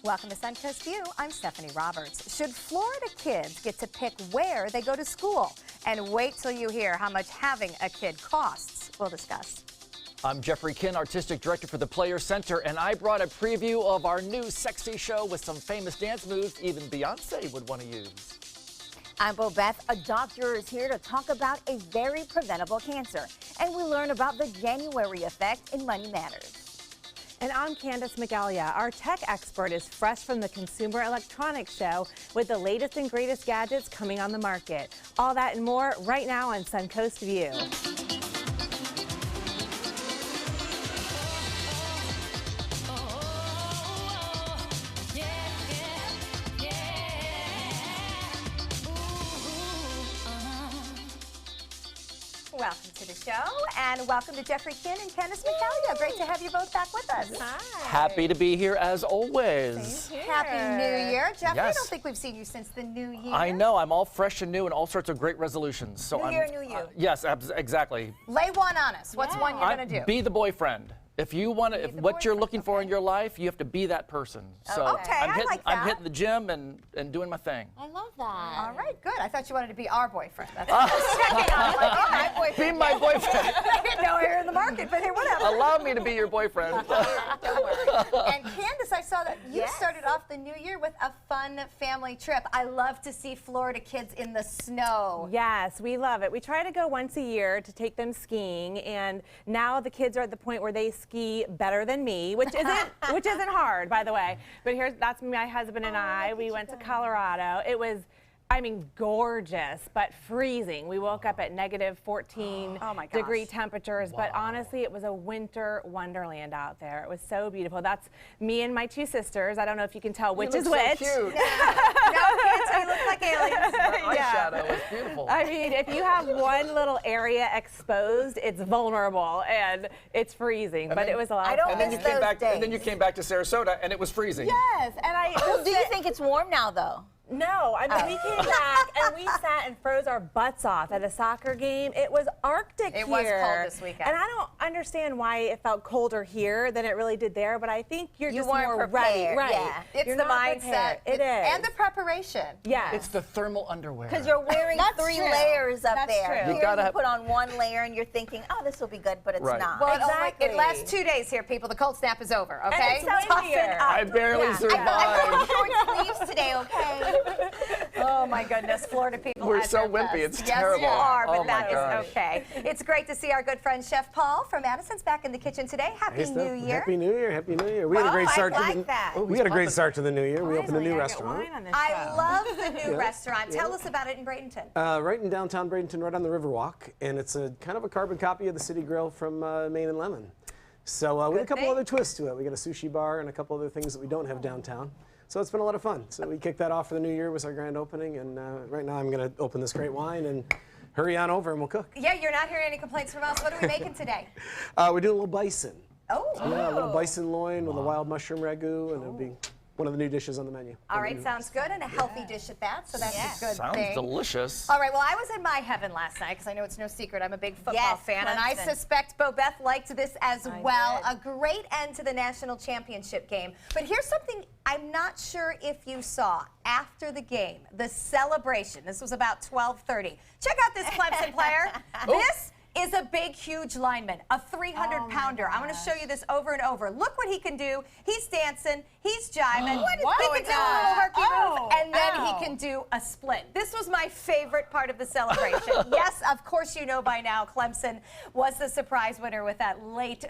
Welcome to Suncoast View. I'm Stephanie Roberts. Should Florida kids get to pick where they go to school? And wait till you hear how much having a kid costs. We'll discuss. I'm Jeffrey Kinn, Artistic Director for the Player Center, and I brought a preview of our new sexy show with some famous dance moves even Beyonce would want to use. I'm Beth. A doctor is here to talk about a very preventable cancer. And we learn about the January effect in Money Matters. And I'm Candace McAlia. Our tech expert is fresh from the Consumer Electronics Show with the latest and greatest gadgets coming on the market. All that and more right now on Suncoast View. Welcome to the show, and welcome to Jeffrey Kinn and Candace McAlia. Great to have you both back with us. Hi. Happy to be here as always. Happy New Year. Jeffrey, Yes. I don't think we've seen you since the new year. I know, I'm all fresh and new and all sorts of great resolutions. So New year, new you. Yes, exactly. Lay one on us. What's one you're going to do? Be the boyfriend. If you want to, if what you're looking for in your life, you have to be that person. So Okay, I like that. I'm hitting the gym and doing my thing. I love that. All right, good. I thought you wanted to be our boyfriend. That's what I was checking on. Like, my boyfriend. Be my boyfriend. I didn't know we were in the market, but hey, whatever. Allow me to be your boyfriend. Don't worry. And Candace, I saw that you started off the new year with a fun family trip. I love to see Florida kids in the snow. Yes, we love it. We try to go once a year to take them skiing, and now the kids are at the point where they ski better than me, which isn't hard, by the way. But that's my husband and I. We went to Colorado. It was, I mean, gorgeous, but freezing. We woke up at negative 14 degree temperatures, but honestly, it was a winter wonderland out there. It was so beautiful. That's me and my two sisters. I don't know if you can tell which is so which. Cute. No kids, you look like aliens. Eyeshadow is beautiful. I mean, if you have one little area exposed, it's vulnerable and it's freezing, but it was a lot of fun. And then you came back. And then you came back to Sarasota, and it was freezing. Yes, and I. Do you think it's warm now, though? No, I mean, we came back and we sat and froze our butts off at a soccer game. It was Arctic here. It was cold this weekend. And I don't understand why it felt colder here than it really did there, but I think you're just more ready. prepared, Right. yeah. It's You're the not mindset. prepared. It is. And the preparation. Yes. It's the thermal underwear. Because you're wearing three true. layers up That's there. true. Here you put on one layer and you're thinking, oh, this will be good, but it's Right. not. Well, Exactly. it lasts 2 days here, people. The cold snap is over, okay? And it's windier. I barely survived. I wore short sleeves today, okay? Oh my goodness, Florida people. We're at so their wimpy, best. it's yes, terrible. Yes, you are, but Oh my that gosh. is okay. It's great to see our good friend Chef Paul from Madison's back in the kitchen today. Happy New Year. Happy New Year. Happy New Year. We had a great start I to like that. we had a great start to the new year. We opened a new Finally, I get restaurant. wine on this I show. love the new restaurant. Tell us about it in Bradenton. Right in downtown Bradenton, right on the Riverwalk, and it's a kind of a carbon copy of the City Grill from Maine and Lemon. So with a couple other twists to it. We got a sushi bar and a couple other things that we don't have downtown. So it's been a lot of fun. So we kicked that off for the new year. Was our grand opening, and right now I'm going to open this great wine and hurry on over and we'll cook. Yeah, you're not hearing any complaints from us. What are we making today? We're doing a little bison. Oh. Yeah, a little bison loin with a wild mushroom ragu, and it'll be one of the new dishes on the menu. All right, sounds good, and a healthy dish at that, so that's a good Sounds thing. delicious. All right, well, I was in my heaven last night, because I know it's no secret I'm a big football fan, and I suspect Beth liked this as well. A great end to the national championship game. But here's something I'm not sure if you saw after the game, the celebration. This was about 12:30. Check out this Clemson player. This is a big, huge lineman, a 300-pounder. I'm going to show you this over and over. Look what he can do. He's dancing. He's jiving. He can do a little herky move, and then he can do a split. This was my favorite part of the celebration. Yes, of course you know by now Clemson was the surprise winner with that late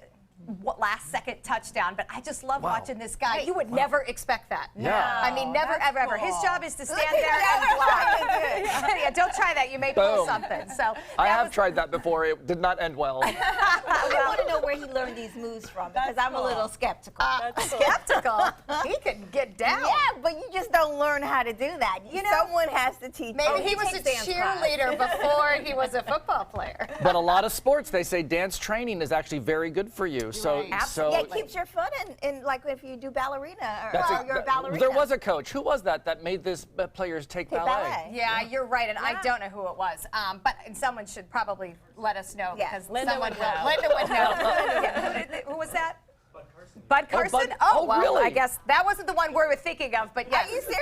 last-second touchdown, but I just love watching this guy. You would never expect that. Yeah. I mean, never, ever, ever. His job is to stand there and block. Yeah, don't try that. You may pull something. So I have tried that before. It did not end well. I want to know where he learned these moves from, because I'm a little skeptical. Skeptical? He can get down. Yeah, but you just don't learn how to do that. You know, someone has to teach you. Maybe he was a cheerleader before he was a football player. But a lot of sports, they say dance training is actually very good for you. So, Yeah, it keeps your foot in, like if you do ballerina or you're a ballerina. There was a coach. Who was that made this players take ballet? Yeah, you're right, and I don't know who it was. But someone should probably let us know because Linda someone would know. Linda would know. Who was that? Bud Carson? Well, really? I guess that wasn't the one we were thinking of, but yes. Are you serious?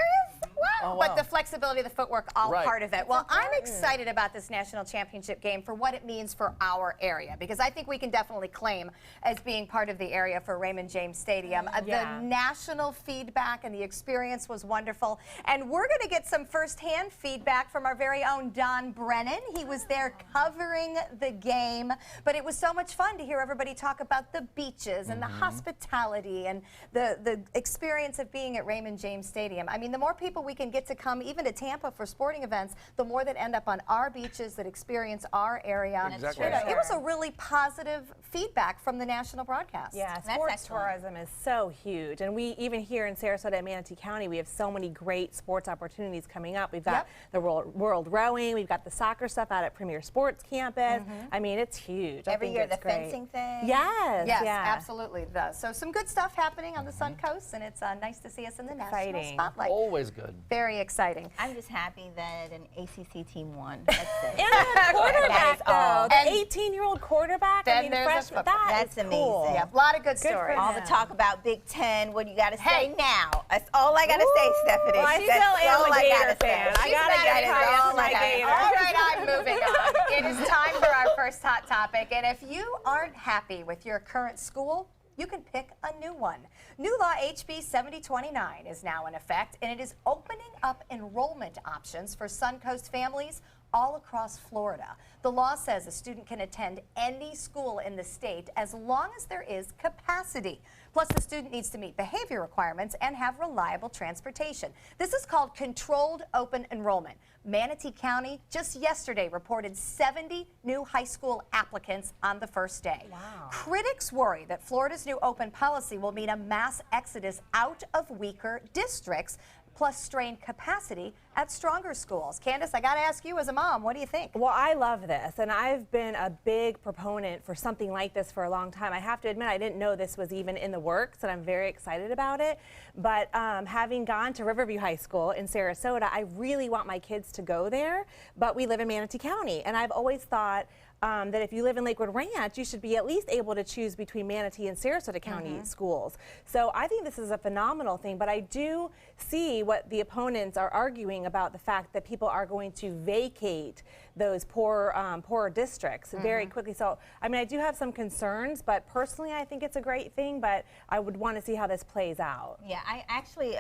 Wow. But the flexibility, the footwork, all Right. part of it. Well, I'm excited about this national championship game for what it means for our area, because I think we can definitely claim as being part of the area for Raymond James Stadium. The national feedback and the experience was wonderful. And we're going to get some firsthand feedback from our very own Don Brennan. He was there covering the game. But it was so much fun to hear everybody talk about the beaches and the hospitality and the experience of being at Raymond James Stadium. I mean, the more people we can get to come even to Tampa for sporting events, the more that end up on our beaches, that experience our area. Exactly. You know, it was a really positive feedback from the national broadcast. Yeah, sports tourism is so huge. And we, even here in Sarasota and Manatee County, we have so many great sports opportunities coming up. We've got the world rowing, we've got the soccer stuff out at Premier Sports Campus. I mean, it's huge. Every year, the fencing thing. Yes, Yes, yeah. absolutely. So some good stuff happening on the Suncoast, and it's nice to see us in the national Exciting. spotlight. Always good. Very exciting. I'm just happy that an ACC team won. That's it. And the quarterback, though, And the 18-year-old quarterback, then I mean, there's a freshman, football. That's is cool. amazing. Yeah, a lot of good for stories. All the Yeah. talk about Big Ten. What do you got to Hey. say now? That's all I got to say, Stephanie. Well, I That's still am all a I Gator gotta say. fan. I She's gotta mad get at it us. past all my I got. Gator. All right, I'm moving on. It is time for our first hot topic. And if you aren't happy with your current school, you can pick a new one. New law HB 7029 is now in effect, and it is opening up enrollment options for Suncoast families all across Florida. The law says a student can attend any school in the state as long as there is capacity. Plus, the student needs to meet behavior requirements and have reliable transportation. This is called controlled open enrollment. Manatee County just yesterday reported 70 new high school applicants on the first day. Wow. Critics worry that Florida's new open policy will mean a mass exodus out of weaker districts, plus strained capacity at stronger schools. Candace, I gotta ask you as a mom, what do you think? Well, I love this, and I've been a big proponent for something like this for a long time. I have to admit, I didn't know this was even in the works, and I'm very excited about it. But having gone to Riverview High School in Sarasota, I really want my kids to go there, but we live in Manatee County, and I've always thought that if you live in Lakewood Ranch, you should be at least able to choose between Manatee and Sarasota County schools. So I think this is a phenomenal thing, but I do see what the opponents are arguing about the fact that people are going to vacate those poorer districts very quickly. So, I mean, I do have some concerns, but personally I think it's a great thing, but I would want to see how this plays out. Yeah, I actually,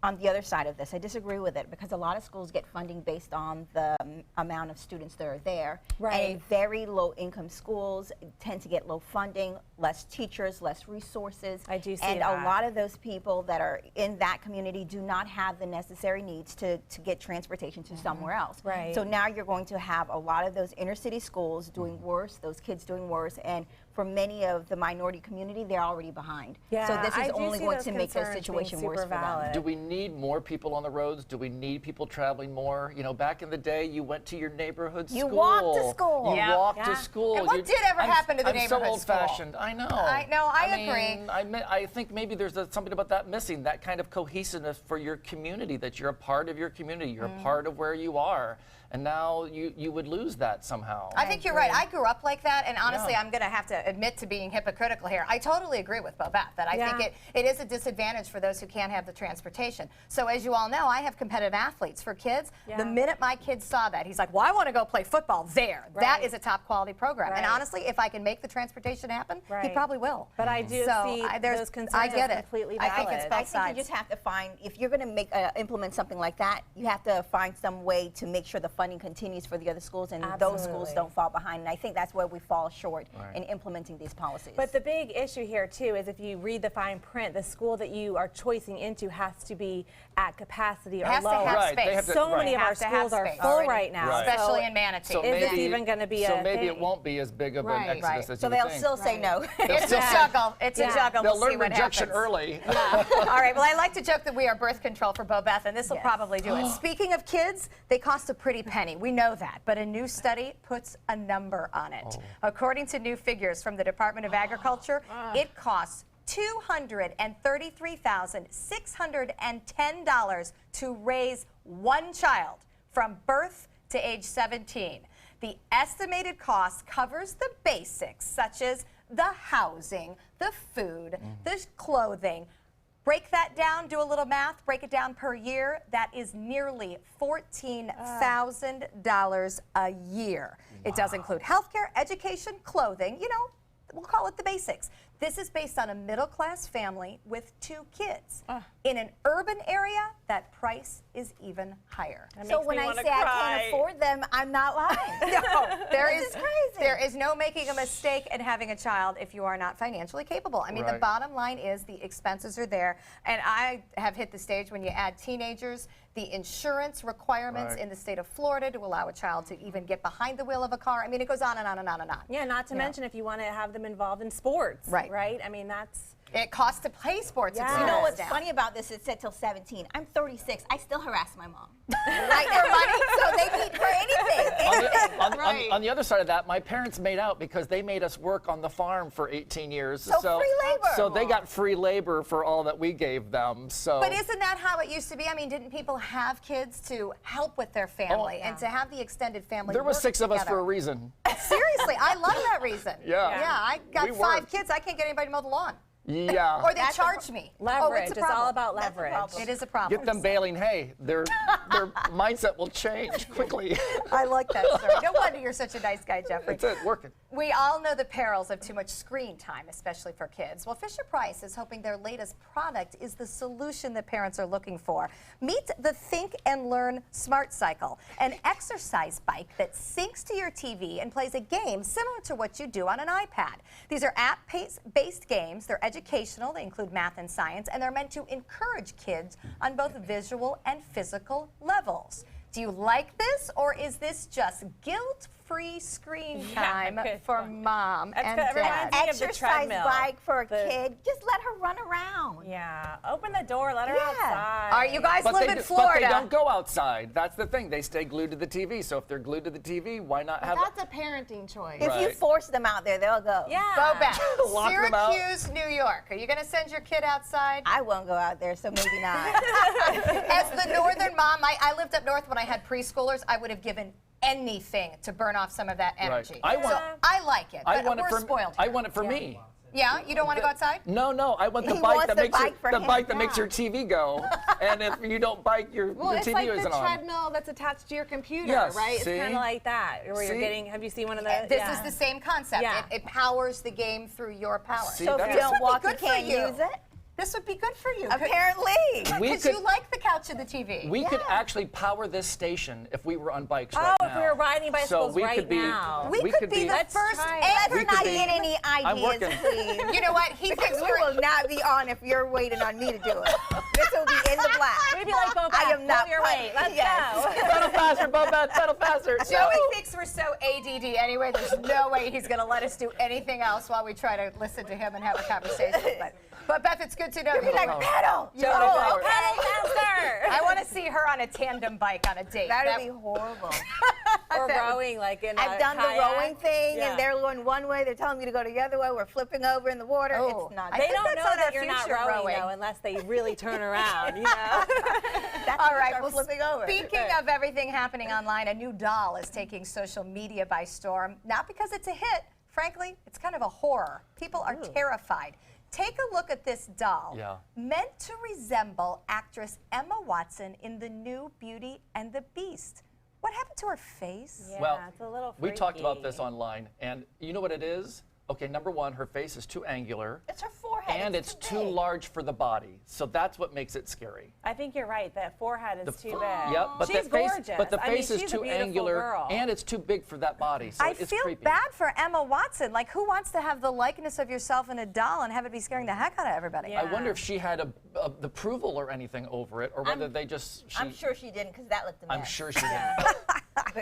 on the other side of this, I disagree with it because a lot of schools get funding based on the amount of students that are there. Right. And in very low income schools tend to get low funding, less teachers, less resources. I do see and that. a lot of those people that are in that community do not have the necessary needs to get transportation to somewhere else. Right. So now you're going to have a lot of those inner city schools doing worse, those kids doing worse, and for many of the minority community, they're already behind. Yeah, so this I is do only see going those to make their concerns being situation worse super for them. valid. Do we need more people on the roads? Do we need people traveling more? You know, back in the day, you went to your neighborhood school. You walked to school. You Yeah. walked Yeah. to school. And what did ever happen to the I'm neighborhood so school? old-fashioned. I know. I agree. mean, I think maybe there's something about that missing, that kind of cohesiveness for your community, that you're a part of your community, you're a part of where you are. And now you would lose that somehow. I think you're right. I grew up like that, and honestly, I'm going to have to admit to being hypocritical here. I totally agree with Bobette that I think it is a disadvantage for those who can't have the transportation. So as you all know, I have competitive athletes. For kids, the minute my kid saw that, he's like, well, I want to go play football there. Right. That is a top quality program. And Right. honestly, if I can make the transportation happen, he Right. probably will. But I do So, see there's- those concerns I get as it. completely I valid. think it's both I think sides. you just have to find, if you're going to make implement something like that, you have to find some way to make sure the funding continues for the other schools and those schools Absolutely. don't fall behind. And I think that's where we fall short Right. in implementing these policies. But the big issue here too is if you read the fine print, the school that you are choicing into has to be at capacity or Has to lower. have Right, they space. have to- So many of our Has to have schools are space. full Already. right now. Right. Especially So in Manatee. So Is this maybe, even gonna be so a maybe it thing? won't be as big of an Right. exodus Right. as so you they'll would think. still say no. It's a juggle. It's a juggle. They'll We'll see learn what rejection happens. early. All right, well, I like to joke that we are birth control for Bobette, and this will Yes. probably do it. Speaking of kids, they cost a pretty penny. We know that, but a new study puts a number on it. According to new figures from the Department of Agriculture, it costs $233,610 to raise one child from birth to age 17. The estimated cost covers the basics, such as the housing, the food, the clothing. Break that down, do a little math, break it down per year. That is nearly $14,000 a year. It does include healthcare, education, clothing, you know, we'll call it the basics. This is based on a middle-class family with 2 kids. In an urban area, that price is even higher. So when I say I can't afford them, I'm not lying. No, This is crazy. There is no making a mistake in having a child if you are not financially capable. I mean, the bottom line is the expenses are there. And I have hit the stage when you add teenagers, the insurance requirements in the state of Florida to allow a child to even get behind the wheel of a car. I mean, it goes on and on and on and on. Yeah, not to mention if you want to have them involved in sports. Right? I mean, that's... It costs to play sports. Yes. You know what's funny about this? It said till 17. I'm 36. I still harass my mom. Right, for money, So they need for anything. On the other side of that, my parents made out because they made us work on the farm for 18 years. So free labor. So they got free labor for all that we gave them. So. But isn't that how it used to be? I mean, didn't people have kids to help with their family and to have the extended family There were work 6 of us together? for a reason. Seriously, I love that reason. Yeah. Yeah, I got We 5 worked. kids. I can't get anybody to mow the lawn. Yeah. Or they charge me. Leverage. It's It's all about leverage. It is a problem. Get them baling hay. Their mindset will change quickly. I like that story. No wonder you're such a nice guy, Jeffrey. That's it, working. We all know the perils of too much screen time, especially for kids. Well, Fisher-Price is hoping their latest product is the solution that parents are looking for. Meet the Think and Learn Smart Cycle, an exercise bike that syncs to your TV and plays a game similar to what you do on an iPad. These are app-based games. They're educational. They include math and science, and they're meant to encourage kids on both visual and physical levels. Do you like this, or is this just guilt-free screen time for mom and good. dad? Think of the Exercise treadmill. bike for a kid. Just let her run around. Yeah. Open the door. Let her outside. All right, you guys live in But Florida. they don't go outside. That's the thing. They stay glued to the TV. So if they're glued to the TV, why not have That's a parenting choice. If you Right. force them out there, they'll go. Yeah. Go back. Lock them out. Syracuse, New York. Are you going to send your kid outside? I won't go out there, so maybe not. As the northern mom, I lived up north when I had preschoolers. I would have given anything to burn off some of that energy. I want- so I like it. I but want it we're for spoiled. I here. want it for me. Yeah, you don't want to go outside? No, I want the He bike wants that the makes bike for the him. bike that makes your TV go. And if you don't bike, your It's TV like the isn't on. treadmill that's attached to your computer, Yes. right? See? Kind of like that, where you're See? getting. Have you seen one of those? This is the same concept. Yeah. It powers the game through your power. See, So if that's- you don't This would walk, be you good for can't you. use it? This would be good for you. Apparently. We Because could you like the couch and the TV. we could actually power this station if we were on bikes Oh, right if now. we were riding bicycles so we right could be, now. we could be the Let's first try it. Let ever her not be- get any I'm ideas, working. please. You know what? He Because thinks we will not be on if you're waiting on me to do it. This will be in the black. We'd be like, Bo I am Beth, not pull your weight. Let's Yes. go. Pedal faster, Bobette, pedal faster. Joey thinks we're so ADD anyway. There's no way he's going to let us do anything else while we try to listen to him and have a conversation. But Beth, it's good to know. Be like, pedal. You're Pedal okay. power. Pedal faster. I want to see her on a tandem bike on a date. That would be horrible. Or rowing, like in I've a done the kayak. rowing thing, Yeah. and they're going one way. They're telling me to go the other way. We're flipping over in the water. Oh, It's not. I They think don't that's know on that our you're not future rowing, rowing. though, unless they really turn around, you know? That's All when right, we well, start flipping over. speaking of everything happening online, a new doll is taking social media by storm. Not because it's a hit. Frankly, it's kind of a horror. People are terrified. Take a look at this doll. Yeah. Meant to resemble actress Emma Watson in the new Beauty and the Beast. What happened to her face? Yeah, Well, it's a little we talked about freaky. this online, and you know what it is? Okay, number one, her face is too angular, It's her forehead. and it's too big. large for the body. So that's what makes it scary. I think you're right. That forehead is too big. Yep, but she's the face, gorgeous. but the I mean, face is she's a too beautiful angular, girl. and it's too big for that body. So I it's feel creepy. bad for Emma Watson. Like, who wants to have the likeness of yourself in a doll and have it be scaring the heck out of everybody? Yeah. I wonder if she had the approval or anything over it, or whether they just. I'm sure she didn't, because that looked a mess. I'm sure she did.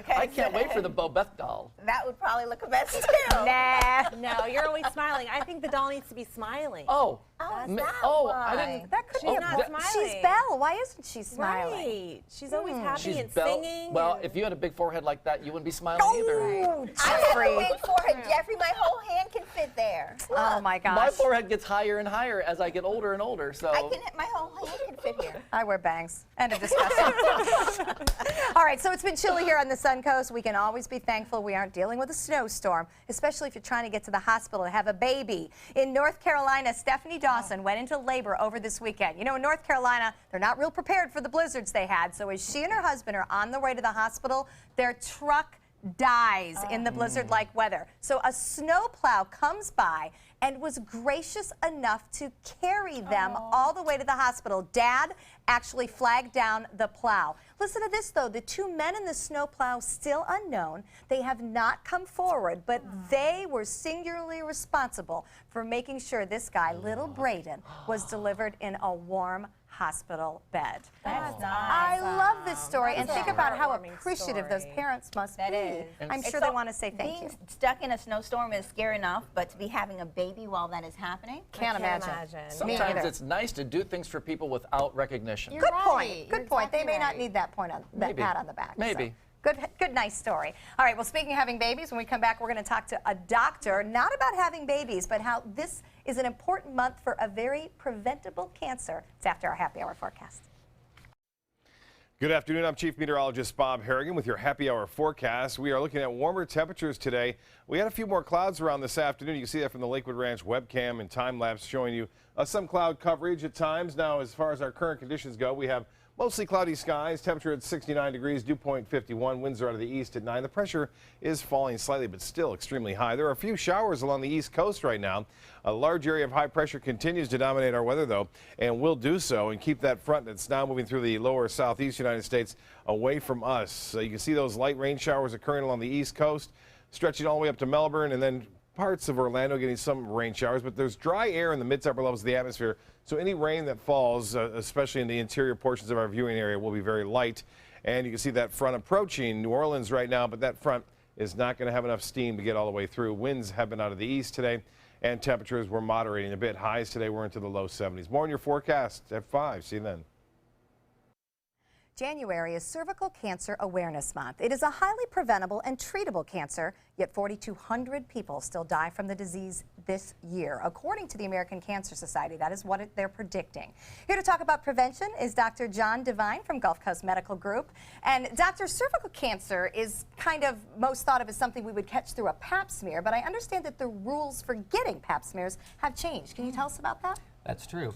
I can't wait for the Bo Beth doll. That would probably look a mess too. Nah. No, you're always smiling. I think the doll needs to be smiling. Oh. is ma- that oh, why? I didn't. That could She's be a not bo- smiling. She's Belle. Why isn't she smiling? Right. She's always happy She's and Belle. singing. Well, and- if you had a big forehead like that, you wouldn't be smiling either. Oh, I have a Jeffrey. big forehead, Jeffrey. My whole hand can fit there. Oh my gosh. My forehead gets higher and higher as I get older and older. So My whole hand can fit here. I wear bangs. End of discussion. All right, so it's been chilly here on the Suncoast. We can always be thankful we aren't dealing with a snowstorm, especially if you're trying to get to the hospital to have a baby. In North Carolina, Stephanie Dawson went into labor over this weekend. You know, in North Carolina, they're not real prepared for the blizzards they had. So as she and her husband are on the way to the hospital, their truck dies in the blizzard-like weather. So a snowplow comes by and was gracious enough to carry them all the way to the hospital. Dad actually flagged down the plow. Listen to this, though. The two men in the snowplow still unknown. They have not come forward, but they were singularly responsible for making sure this guy, little Braden, was delivered in a warm hospital bed. That's I love this story, and That's think a about how heartwarming appreciative those story. parents must That be. is. I'm sure they want to say thank you. Being stuck in a snowstorm is scary enough, but to be having a baby while that is happening? Can't imagine. Sometimes either. it's nice to do things for people without recognition. Good point. Right. Good You're point. They exactly may not right. need that point on that Maybe. pat on the back. Maybe. So. Good, nice story. All right, well, speaking of having babies, when we come back, we're going to talk to a doctor, not about having babies, but how this is an important month for a very preventable cancer. It's after our happy hour forecast. Good afternoon. I'm Chief Meteorologist Bob Harrigan with your happy hour forecast. We are looking at warmer temperatures today. We had a few more clouds around this afternoon. You can see that from the Lakewood Ranch webcam and time lapse showing you some cloud coverage at times. Now, as far as our current conditions go, we have mostly cloudy skies, temperature at 69 degrees, dew point 51, winds are out of the east at 9. The pressure is falling slightly, but still extremely high. There are a few showers along the east coast right now. A large area of high pressure continues to dominate our weather, though, and will do so and keep that front that's now moving through the lower southeast United States away from us. So you can see those light rain showers occurring along the east coast, stretching all the way up to Melbourne, and then parts of Orlando getting some rain showers, but there's dry air in the mid to upper levels of the atmosphere, so any rain that falls, especially in the interior portions of our viewing area, will be very light. And you can see that front approaching New Orleans right now, but that front is not going to have enough steam to get all the way through. Winds have been out of the east today, and temperatures were moderating a bit. Highs today were into the low 70s. More in your forecast at 5. See you then. January is Cervical Cancer Awareness Month. It is a highly preventable and treatable cancer, yet 4,200 people still die from the disease this year. According to the American Cancer Society, that is what they're predicting. Here to talk about prevention is Dr. John Devine from Gulf Coast Medical Group. And Dr. Cervical cancer is kind of most thought of as something we would catch through a pap smear, but I understand that the rules for getting pap smears have changed. Can you tell us about that? That's true.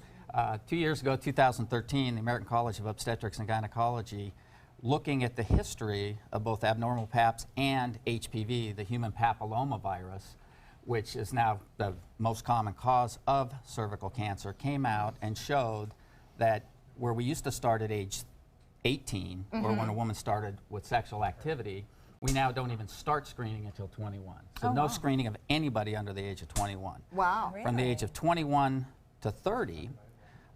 2 years ago, 2013, the American College of Obstetrics and Gynecology, looking at the history of both abnormal paps and HPV, the human papillomavirus, which is now the most common cause of cervical cancer, came out and showed that where we used to start at age 18, or when a woman started with sexual activity, we now don't even start screening until 21. So no screening of anybody under the age of 21. Wow. From the age of 21 to 30,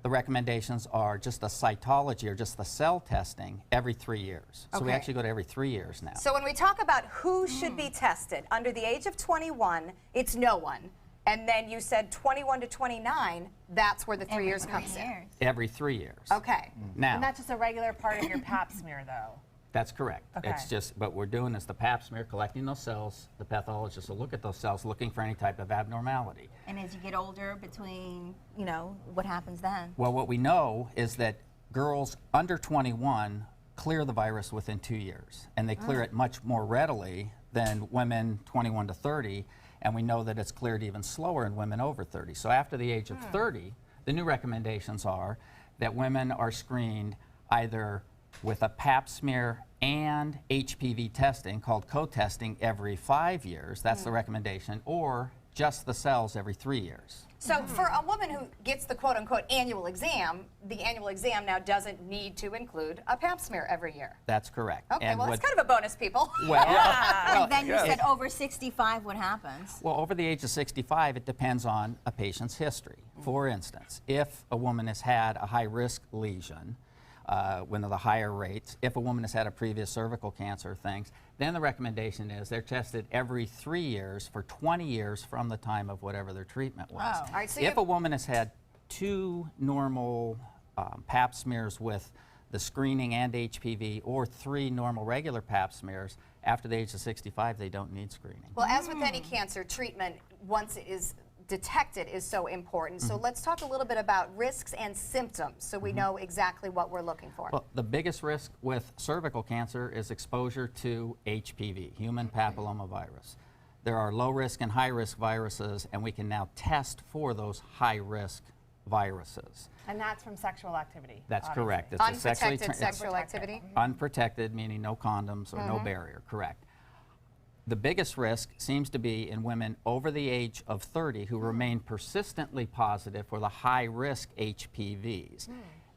the recommendations are just the cytology or just the cell testing every 3 years. So we Okay. actually go to every 3 years now. So when we talk about who should be tested, under the age of 21, it's no one. And then you said 21 to 29, that's where the 3 years comes in. Every 3 years. Okay. Now, And that's just a regular part of your pap smear, though. that's correct. Okay. It's just, what we're doing is the pap smear, collecting those cells. The pathologist will look at those cells, looking for any type of abnormality. And as you get older, between, you know, what happens then? Well, what we know is that girls under 21 clear the virus within 2 years, and they clear it much more readily than women 21 to 30, and we know that it's cleared even slower in women over 30. So after the age of 30, the new recommendations are that women are screened either with a pap smear and HPV testing called co-testing every 5 years, that's the recommendation, or just the cells every 3 years. So for a woman who gets the quote-unquote annual exam, the annual exam now doesn't need to include a pap smear every year. That's correct. Okay, And well, what- that's kind of a bonus, people. well, And then you said over 65, what happens? Well, over the age of 65, it depends on a patient's history. For instance, if a woman has had a high-risk lesion, one of the higher rates, if a woman has had a previous cervical cancer things, then the recommendation is they're tested every 3 years for 20 years from the time of whatever their treatment was. All right, so If a woman has had 2 normal pap smears with the screening and HPV, or 3 normal regular pap smears, after the age of 65, they don't need screening. Well, as with any cancer treatment, once it is detect it is so important. So let's talk a little bit about risks and symptoms so we know exactly what we're looking for. Well, the biggest risk with cervical cancer is exposure to HPV, human papillomavirus. There are low-risk and high-risk viruses, and we can now test for those high-risk viruses. And that's from sexual activity. That's obviously. correct. It's a Unprotected sexual activity? Unprotected, meaning no condoms or no barrier, correct. The biggest risk seems to be in women over the age of 30 who remain persistently positive for the high-risk HPVs.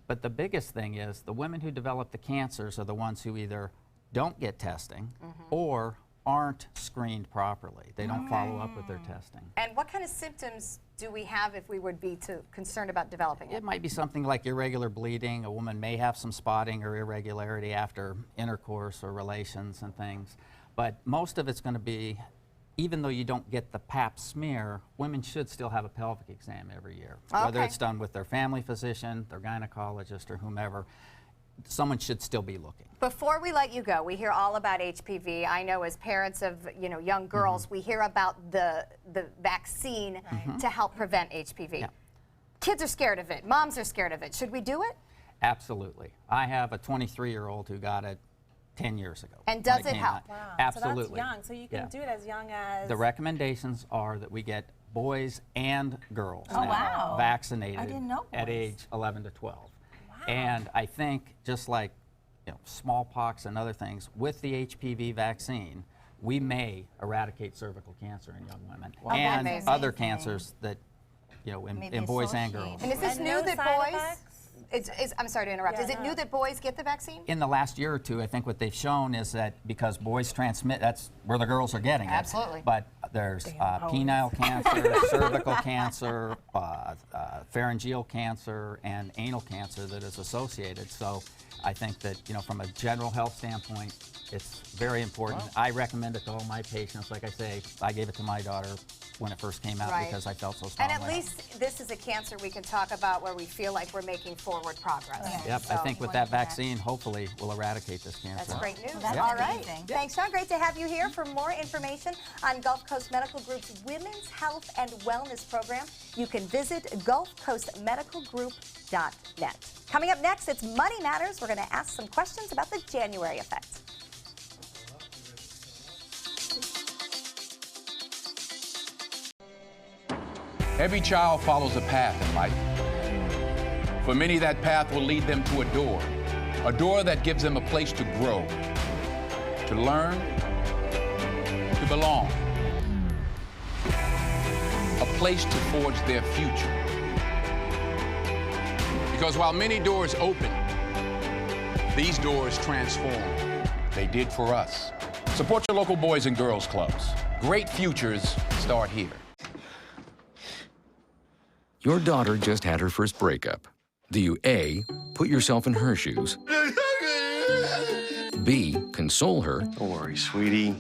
But the biggest thing is the women who develop the cancers are the ones who either don't get testing or aren't screened properly. They don't follow up with their testing. And what kind of symptoms do we have if we would be concerned about developing it? It might be something like irregular bleeding. A woman may have some spotting or irregularity after intercourse or relations and things. But most of it's going to be, even though you don't get the pap smear, women should still have a pelvic exam every year. Whether it's done with their family physician, their gynecologist, or whomever, someone should still be looking. Before we let you go, we hear all about HPV. I know as parents of young girls, we hear about the vaccine to help prevent HPV. Yeah. Kids are scared of it. Moms are scared of it. Should we do it? Absolutely. I have a 23-year-old who got it 10 years ago. And does when it came help? out. Wow. Absolutely. So that's young. So you can do it as young as... The recommendations are that we get boys and girls now wow. vaccinated I didn't know at boys. age 11 to 12. And I think just like smallpox and other things, with the HPV vaccine, we may eradicate cervical cancer in young women and amazing. other cancers that in boys and girls. And is this And new no that side boys? effects? I'm sorry to interrupt. Yeah, Is it new that boys get the vaccine? In the last year or two, I think what they've shown is that because boys transmit, that's where the girls are getting it. Absolutely. But there's penile cancer, cervical cancer, pharyngeal cancer, and anal cancer that is associated. So I think that, from a general health standpoint, it's very important. Wow. I recommend it to all my patients. Like I say, I gave it to my daughter when it first came out because I felt so strongly. And at least this is a cancer we can talk about where we feel like we're making forward progress. Yep, So I think with that vaccine, hopefully, we'll eradicate this cancer. that's great news. that's All right. amazing. Thanks, Sean. Great to have you here. For more information on Gulf Coast Medical Group's Women's Health and Wellness Program, you can visit gulfcoastmedicalgroup.net. Coming up next, it's Money Matters. We're going to ask some questions about the January effect. Every child follows a path in life. For many, that path will lead them to a door that gives them a place to grow, to learn, to belong, a place to forge their future. Because while many doors open, these doors transform. They did for us. Support your local Boys and Girls Clubs. Great futures start here. Your daughter just had her first breakup. Do you A, put yourself in her shoes? B, console her? Don't worry, sweetie.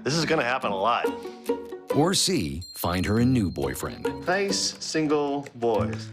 This is gonna happen a lot. Or C, find her a new boyfriend? Nice, single boys.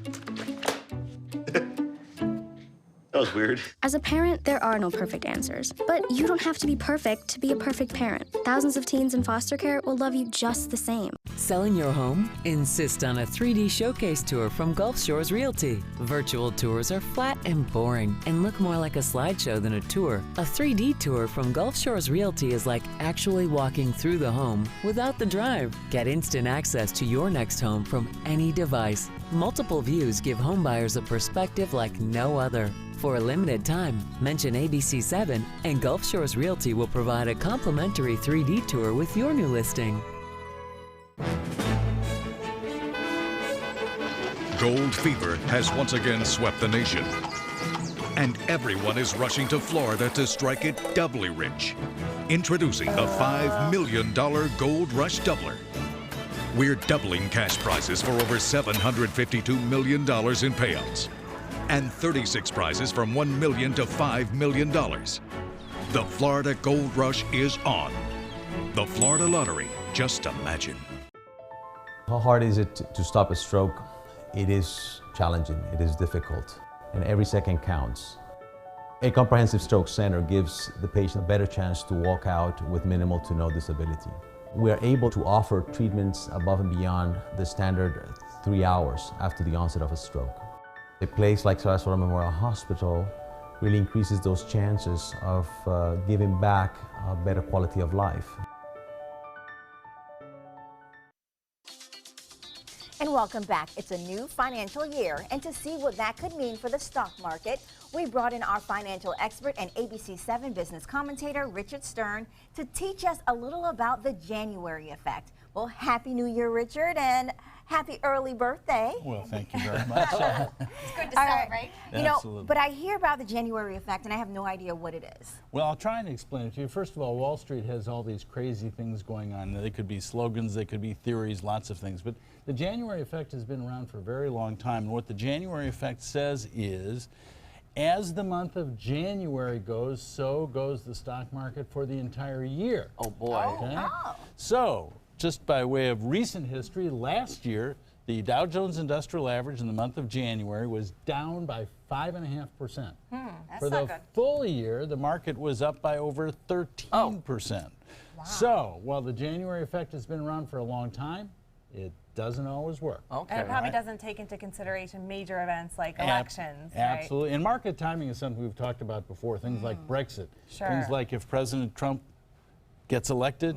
That was weird. As a parent, there are no perfect answers. But you don't have to be perfect to be a perfect parent. Thousands of teens in foster care will love you just the same. Selling your home? Insist on a 3D showcase tour from Gulf Shores Realty. Virtual tours are flat and boring and look more like a slideshow than a tour. A 3D tour from Gulf Shores Realty is like actually walking through the home without the drive. Get instant access to your next home from any device. Multiple views give homebuyers a perspective like no other. For a limited time, mention ABC7 and Gulf Shores Realty will provide a complimentary 3D tour with your new listing. Gold fever has once again swept the nation. And everyone is rushing to Florida to strike it doubly rich. Introducing the $5 million Gold Rush Doubler. We're doubling cash prizes for over $752 million in payouts. And 36 prizes from $1 million to $5 million. The Florida Gold Rush is on. The Florida Lottery, just imagine. How hard is it to stop a stroke? It is challenging, it is difficult, and every second counts. A comprehensive stroke center gives the patient a better chance to walk out with minimal to no disability. We are able to offer treatments above and beyond the standard 3 hours after the onset of a stroke. A place like Sarasota Memorial Hospital really increases those chances of giving back a better quality of life. And welcome back. It's a new financial year, and to see what that could mean for the stock market, we brought in our financial expert and ABC7 business commentator, Richard Stern, to teach us a little about the January effect. Well, Happy New Year, Richard, and happy early birthday. Well, thank you very much. It's good to celebrate. You know, but I hear about the January effect, and I have no idea what it is. Well, I'll try and explain it to you. First of all, Wall Street has all these crazy things going on. They could be slogans, they could be theories, lots of things. But the January effect has been around for a very long time. And what the January effect says is, as the month of January goes, so goes the stock market for the entire year. Oh, boy. Okay? So, just by way of recent history, last year, the Dow Jones Industrial Average in the month of January was down by 5.5%. For the full year, the market was up by over 13%. Wow. So, while the January effect has been around for a long time, it doesn't always work. Okay. And it probably doesn't take into consideration major events like elections. Absolutely. Right? And market timing is something we've talked about before. Things like Brexit. Things like if President Trump gets elected,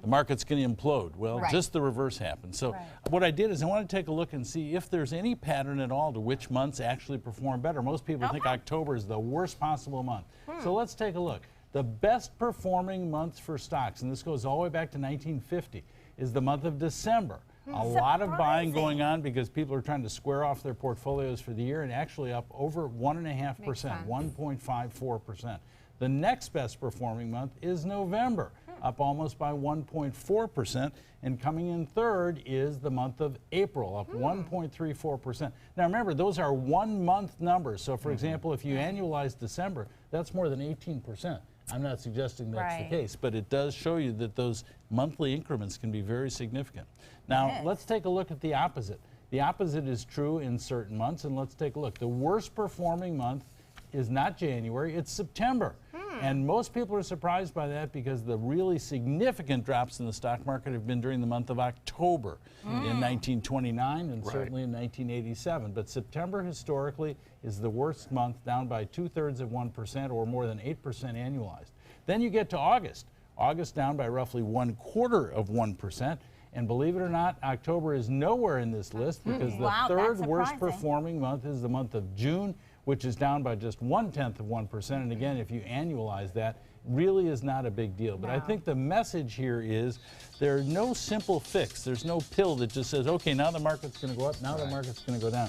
the market's going to implode. Well, just the reverse happens. So what I did is I want to take a look and see if there's any pattern at all to which months actually perform better. Most people think October is the worst possible month. So let's take a look. The best performing months for stocks, and this goes all the way back to 1950, is the month of December. A lot of buying going on because people are trying to square off their portfolios for the year, and actually up over 1.5%, 1.54%. The next best performing month is November, up almost by 1.4%, and coming in third is the month of April, up 1.34%. Now remember, those are 1 month numbers. So for example, if you annualize December, that's more than 18%. I'm not suggesting that's the case, but it does show you that those monthly increments can be very significant. Now, let's take a look at the opposite. The opposite is true in certain months, and let's take a look. The worst performing month is not January, it's September. And most people are surprised by that because the really significant drops in the stock market have been during the month of October in 1929 and certainly in 1987. But September historically is the worst month, down by 2/3% or more than 8% annualized. Then you get to August. August down by roughly 1/4%. And believe it or not, October is nowhere in this list because the third worst performing month is the month of June, which is down by just 1/10%. And again, if you annualize that, really is not a big deal. But I think the message here is there's no simple fix. There's no pill that just says, okay, now the market's going to go up, now the market's going to go down.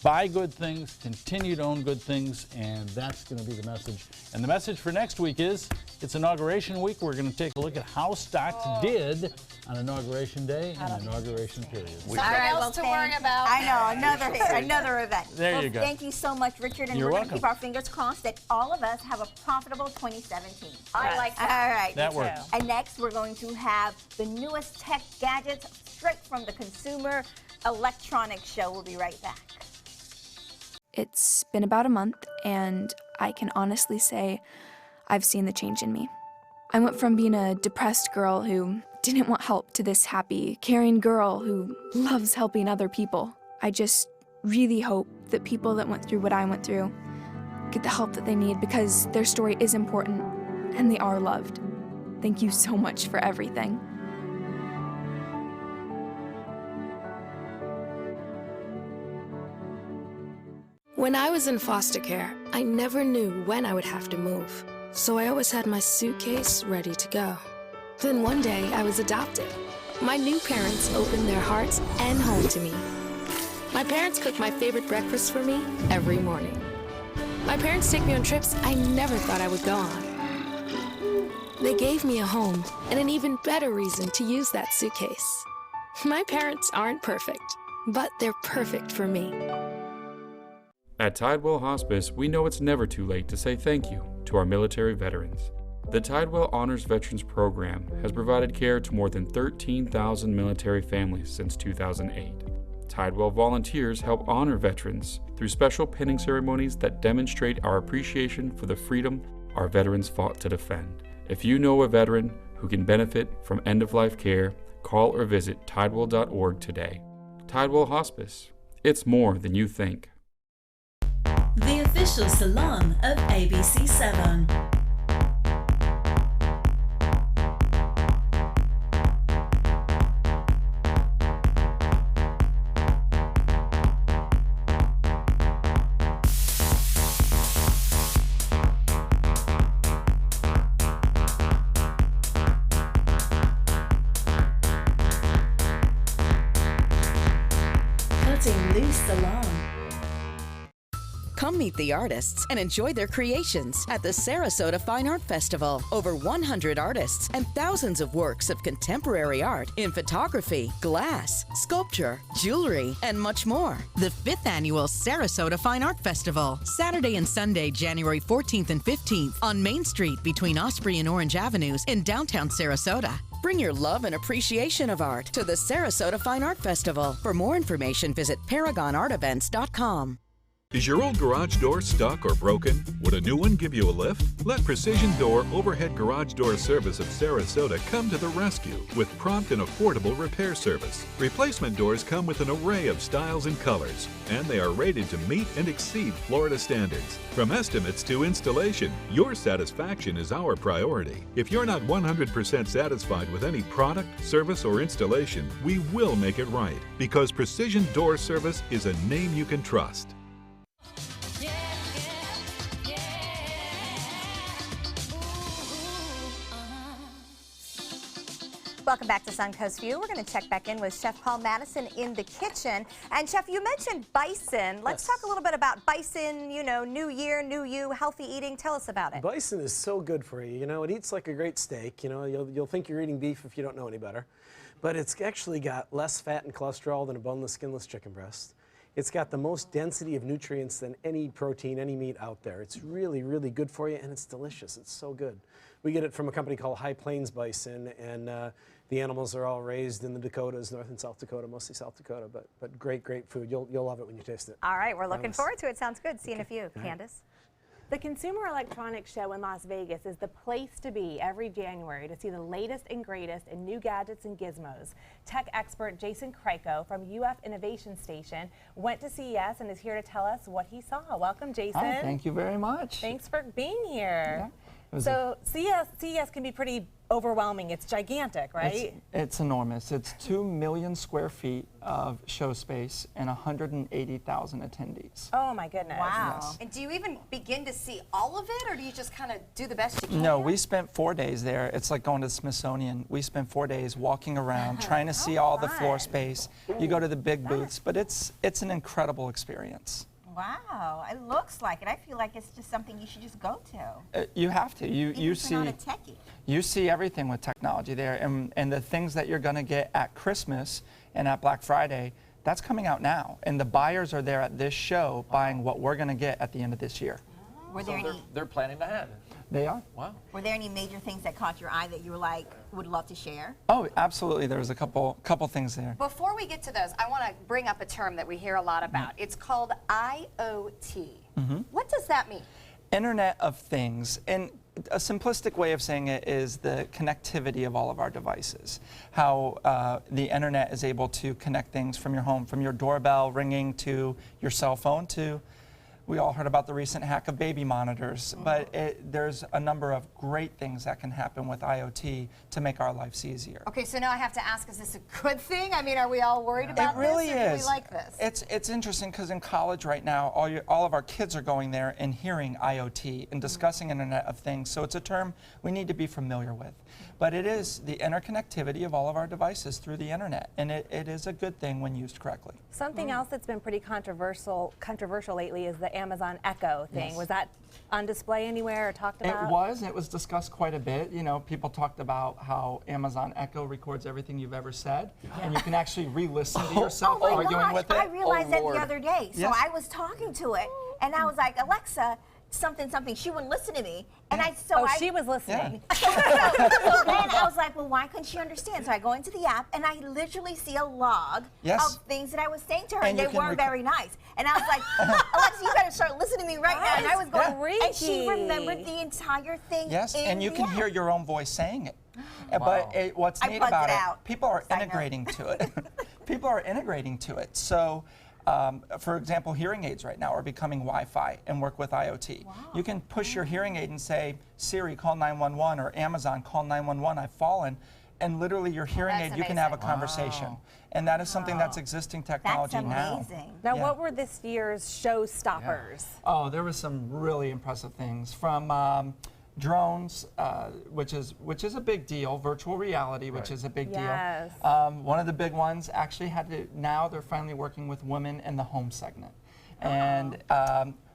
Buy good things, continue to own good things, and that's going to be the message. And the message for next week is it's Inauguration Week. We're going to take a look at how stocks did on Inauguration Day and Inauguration period. Something else to worry about. I know, another event. There you go. Thank you so much, Richard, and You're we're going to welcome. keep our fingers crossed that all of us have a profitable 2017. I like that. All right. That works. And next, we're going to have the newest tech gadgets straight from the Consumer Electronics Show. We'll be right back. It's been about a month, and I can honestly say I've seen the change in me. I went from being a depressed girl who didn't want help to this happy, caring girl who loves helping other people. I just really hope that people that went through what I went through get the help that they need because their story is important and they are loved. Thank you so much for everything. When I was in foster care, I never knew when I would have to move, so I always had my suitcase ready to go. Then one day, I was adopted. My new parents opened their hearts and home to me. My parents cook my favorite breakfast for me every morning. My parents take me on trips I never thought I would go on. They gave me a home and an even better reason to use that suitcase. My parents aren't perfect, but they're perfect for me. At Tidewell Hospice, we know it's never too late to say thank you to our military veterans. The Tidewell Honors Veterans Program has provided care to more than 13,000 military families since 2008. Tidewell volunteers help honor veterans through special pinning ceremonies that demonstrate our appreciation for the freedom our veterans fought to defend. If you know a veteran who can benefit from end-of-life care, call or visit tidewell.org today. Tidewell Hospice. It's more than you think. The official salon of ABC7. Cutting Loose Salon. Come meet the artists and enjoy their creations at the Sarasota Fine Art Festival. Over 100 artists and thousands of works of contemporary art in photography, glass, sculpture, jewelry, and much more. The 5th Annual Sarasota Fine Art Festival, Saturday and Sunday, January 14th and 15th on Main Street between Osprey and Orange Avenues in downtown Sarasota. Bring your love and appreciation of art to the Sarasota Fine Art Festival. For more information, visit ParagonArtEvents.com. Is your old garage door stuck or broken? Would a new one give you a lift? Let Precision Door Overhead Garage Door Service of Sarasota come to the rescue with prompt and affordable repair service. Replacement doors come with an array of styles and colors, and they are rated to meet and exceed Florida standards. From estimates to installation, your satisfaction is our priority. If you're not 100% satisfied with any product, service, or installation, we will make it right, because Precision Door Service is a name you can trust. Welcome back to Suncoast View. We're going to check back in with Chef Paul Madison in the kitchen. And Chef, you mentioned bison. Let's talk a little bit about bison, you know, new year, new you, healthy eating. Tell us about it. Bison is so good for you. You know, it eats like a great steak. You know, you'll think you're eating beef if you don't know any better. But it's actually got less fat and cholesterol than a boneless, skinless chicken breast. It's got the most density of nutrients than any protein, any meat out there. It's really, really good for you, and it's delicious. It's so good. We get it from a company called High Plains Bison, and the animals are all raised in the Dakotas, North and South Dakota, mostly South Dakota, but great, great food. You'll love it when you taste it. All right, we're looking forward to it. Sounds good. See you in a few. Candace? The Consumer Electronics Show in Las Vegas is the place to be every January to see the latest and greatest in new gadgets and gizmos. Tech expert Jason Kryko from UF Innovation Station went to CES and is here to tell us what he saw. Welcome, Jason. Hi, thank you very much. Thanks for being here. Yeah, so CES can be pretty overwhelming. It's gigantic, right? It's enormous. It's 2 million square feet of show space and 180,000 attendees. Oh my goodness. Wow. Yes. And do you even begin to see all of it, or do you just kind of do the best you can? No, we spent 4 days there. It's like going to the Smithsonian. We spent 4 days walking around, trying to see all the floor space. You go to the big booths, but it's an incredible experience. Wow, it looks like it. I feel like it's just something you should just go to. You have to. You see. Not a techie. You see everything with technology there, and the things that you're going to get at Christmas and at Black Friday, that's coming out now, and the buyers are there at this show buying what we're going to get at the end of this year. Were there any? They're planning ahead. They are. Wow. Were there any major things that caught your eye that you were like would love to share? Oh, absolutely. There was a couple things there. Before we get to those, I want to bring up a term that we hear a lot about. It's called IoT. What does that mean? Internet of Things. And a simplistic way of saying it is the connectivity of all of our devices. How the internet is able to connect things from your home, from your doorbell ringing to your cell phone to, we all heard about the recent hack of baby monitors, but there's a number of great things that can happen with IoT to make our lives easier. Okay, so now I have to ask, is this a good thing? I mean, are we all worried about it really this, or is. do we like this? It's interesting because in college right now, all of our kids are going there and hearing IoT and discussing Internet of Things, so it's a term we need to be familiar with. But it is the interconnectivity of all of our devices through the internet, and it is a good thing when used correctly. Something else that's been pretty controversial lately is the Amazon Echo thing. Yes. Was that on display anywhere or talked about? It was discussed quite a bit. You know, people talked about how Amazon Echo records everything you've ever said, and you can actually re-listen to yourself arguing with it. I realized that the other day. So Yes. I was talking to it, and I was like, Alexa, something. She wouldn't listen to me. And she was listening. So then I was like, well, why couldn't she understand? So I go into the app, and I literally see a log of things that I was saying to her, and they weren't very nice. And I was like, Alexa, you better start listening to me right now. And I was going, and she remembered the entire thing. Yes, and you can hear your own voice saying it. But what's neat about it, people are integrating to it. People are integrating to it. So, for example, hearing aids right now are becoming Wi-Fi and work with IoT. Wow. You can push your hearing aid and say, Siri, call 911, or Amazon, call 911, I've fallen. And literally your hearing aid, you can have a conversation. And that is something that's existing technology now. That's amazing. Now, what were this year's showstoppers? Oh, there was some really impressive things from drones, which is a big deal. Virtual reality, which is a big deal. One of the big ones actually now they're finally working with women in the home segment. And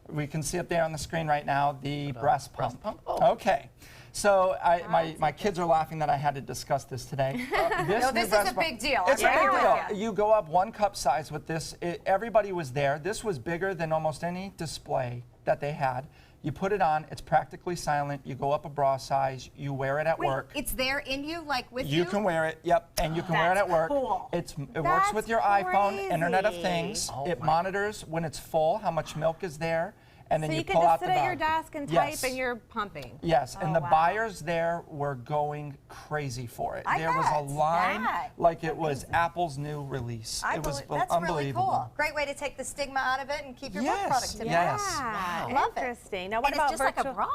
we can see up there on the screen right now the breast pump. Okay. So my kids are laughing that I had to discuss this today. This is a big deal. It's a big deal. You go up 1 cup size with this. Everybody was there. This was bigger than almost any display that they had. You put it on, it's practically silent. You go up a bra size, you wear it at work. It's there in you, like with you? You can wear it, yep, and you can wear it at work. Cool. It works with your iPhone, Internet of Things. It monitors when it's full, how much milk is there. And then so you can pull just out sit the at your bottle. desk and type and you're pumping. Yes, and the buyers there were going crazy for it. There was a line like it was Apple's new release. It was that's unbelievable. Really cool. Great way to take the stigma out of it and keep your work productivity. Yes. Wow. Love Interesting. Now, what about it's just like a bra?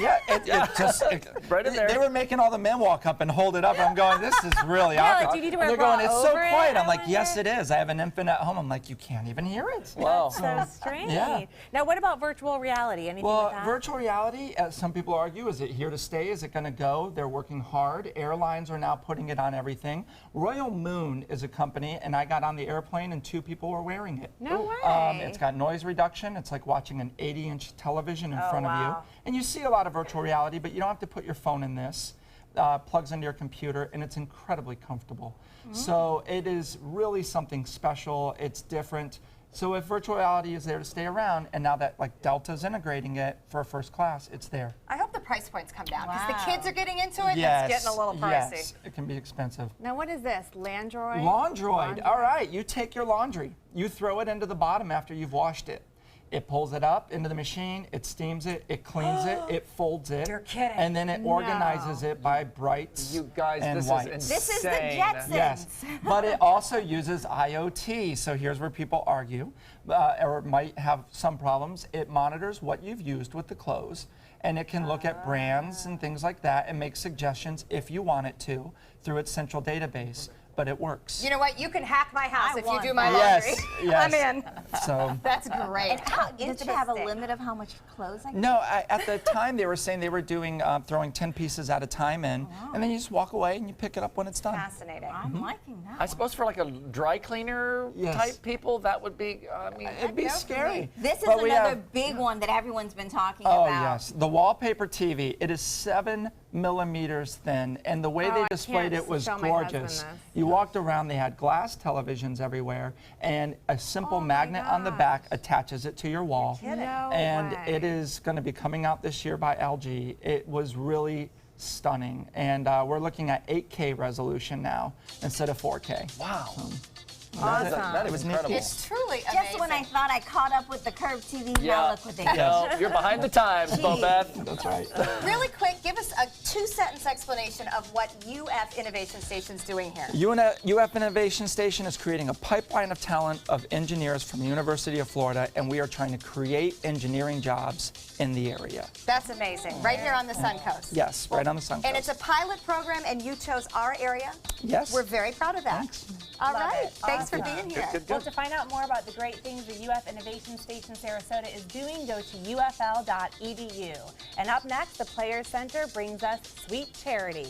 Yeah, right in there. They were making all the men walk up and hold it up. And I'm going, this is really awkward. Like, do you need to wear and they're a bra going, it's so over quiet. it? I'm like, yes, it is. I have an infant at home. I'm like, you can't even hear it. Wow. That's so strange. Yeah. Now, what about virtual reality? Anything with that? Virtual reality, as some people argue, is it here to stay? Is it going to go? They're working hard. Airlines are now putting it on everything. Royal Moon is a company, and I got on the airplane, and 2 people were wearing it. No way. It's got noise reduction. It's like watching an 80-inch television in front of you. And you see a lot of virtual reality, but you don't have to put your phone in this. Plugs into your computer, and it's incredibly comfortable. So it is really something special. It's different. So if virtual reality is there to stay around, and now that like Delta's integrating it for first class, it's there. I hope the price points come down because the kids are getting into it. Yes, it's getting a little pricey. Yes, it can be expensive. Now, what is this? Landroid? Laundroid. All right, you take your laundry, you throw it into the bottom after you've washed it. It pulls it up into the machine, it steams it, it cleans it, it folds it. You're kidding. And then it organizes it by brights You guys, and this whites. is This is the insane. Jetsons. Yes, but it also uses IoT. So here's where people argue, or might have some problems. It monitors what you've used with the clothes, and it can look at brands and things like that and make suggestions if you want it to through its central database. But it works. You know what? You can hack my house if you do my laundry. I'm in. So that's great. Does it have a limit of how much clothes I can No, at the time they were saying they were doing throwing 10 pieces at a time in, and then you just walk away and you pick it up when it's done. Fascinating. I'm liking that. I suppose for like a dry cleaner type people, that would be, I mean, it'd be scary. This is But we another have- big one that everyone's been talking Oh about. yes, the wallpaper TV. It is 7 millimeters thin, and the way they displayed it was gorgeous. You walked around, they had glass televisions everywhere, and a simple magnet on the back attaches it to your wall. And it is going to be coming out this year by LG. It was really stunning, and we're looking at 8K resolution now instead of 4K. Wow. Awesome. That is incredible. It's truly amazing. Just when I thought I caught up with the curved TV, now look what they did. No, you're behind the times, Bobeth. That's right. Really quick, give us a 2-sentence explanation of what UF Innovation Station's doing here. UF Innovation Station is creating a pipeline of talent of engineers from the University of Florida, and we are trying to create engineering jobs in the area. That's amazing. Right here on the Suncoast. Yes, right on the Suncoast. And it's a pilot program, and you chose our area. Yes. We're very proud of that. Thanks. All right. Thanks for being here. Well, to find out more about the great things the UF Innovation Station Sarasota is doing, go to ufl.edu. And up next, the Players Center brings us Sweet Charity.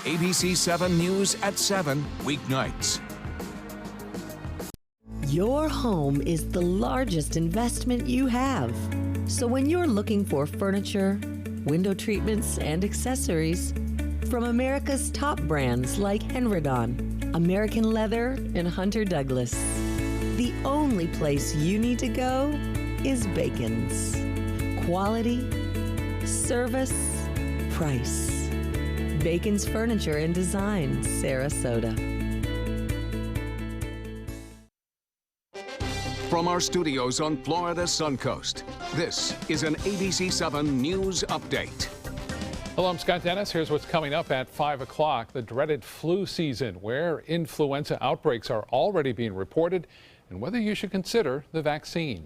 ABC 7 News at 7, weeknights. Your home is the largest investment you have. So when you're looking for furniture, window treatments, and accessories, from America's top brands like Henredon, American Leather, and Hunter Douglas, the only place you need to go is Bacon's. Quality, service, price. Bacon's Furniture and Design, Sarasota. From our studios on Florida's Suncoast, this is an ABC 7 News Update. Hello, I'm Scott Dennis. Here's what's coming up at 5 o'clock. The dreaded flu season, where influenza outbreaks are already being reported, and whether you should consider the vaccine.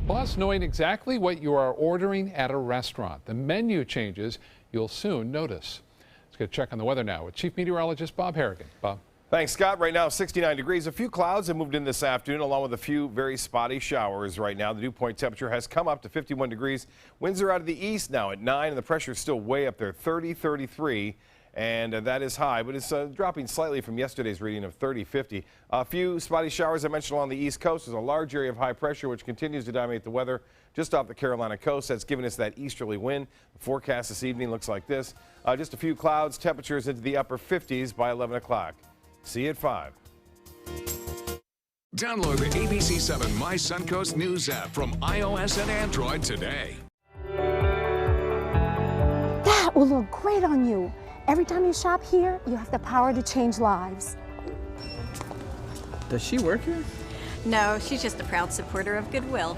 Plus, knowing exactly what you are ordering at a restaurant. The menu changes you'll soon notice. Let's get a check on the weather now with Chief Meteorologist Bob Harrigan. Bob. Thanks, Scott. Right now, 69 degrees. A few clouds have moved in this afternoon, along with a few very spotty showers right now. The dew point temperature has come up to 51 degrees. Winds are out of the east now at 9, and the pressure is still way up there, 30, 33. And that is high, but it's dropping slightly from yesterday's reading of 30, 50. A few spotty showers I mentioned along the east coast. There's a large area of high pressure which continues to dominate the weather just off the Carolina coast. That's giving us that easterly wind. The forecast this evening looks like this. Just a few clouds, temperatures into the upper 50s by 11 o'clock. See you at 5. Download the ABC7 My Suncoast News app from iOS and Android today. That will look great on you. Every time you shop here, you have the power to change lives. Does she work here? No, she's just a proud supporter of Goodwill.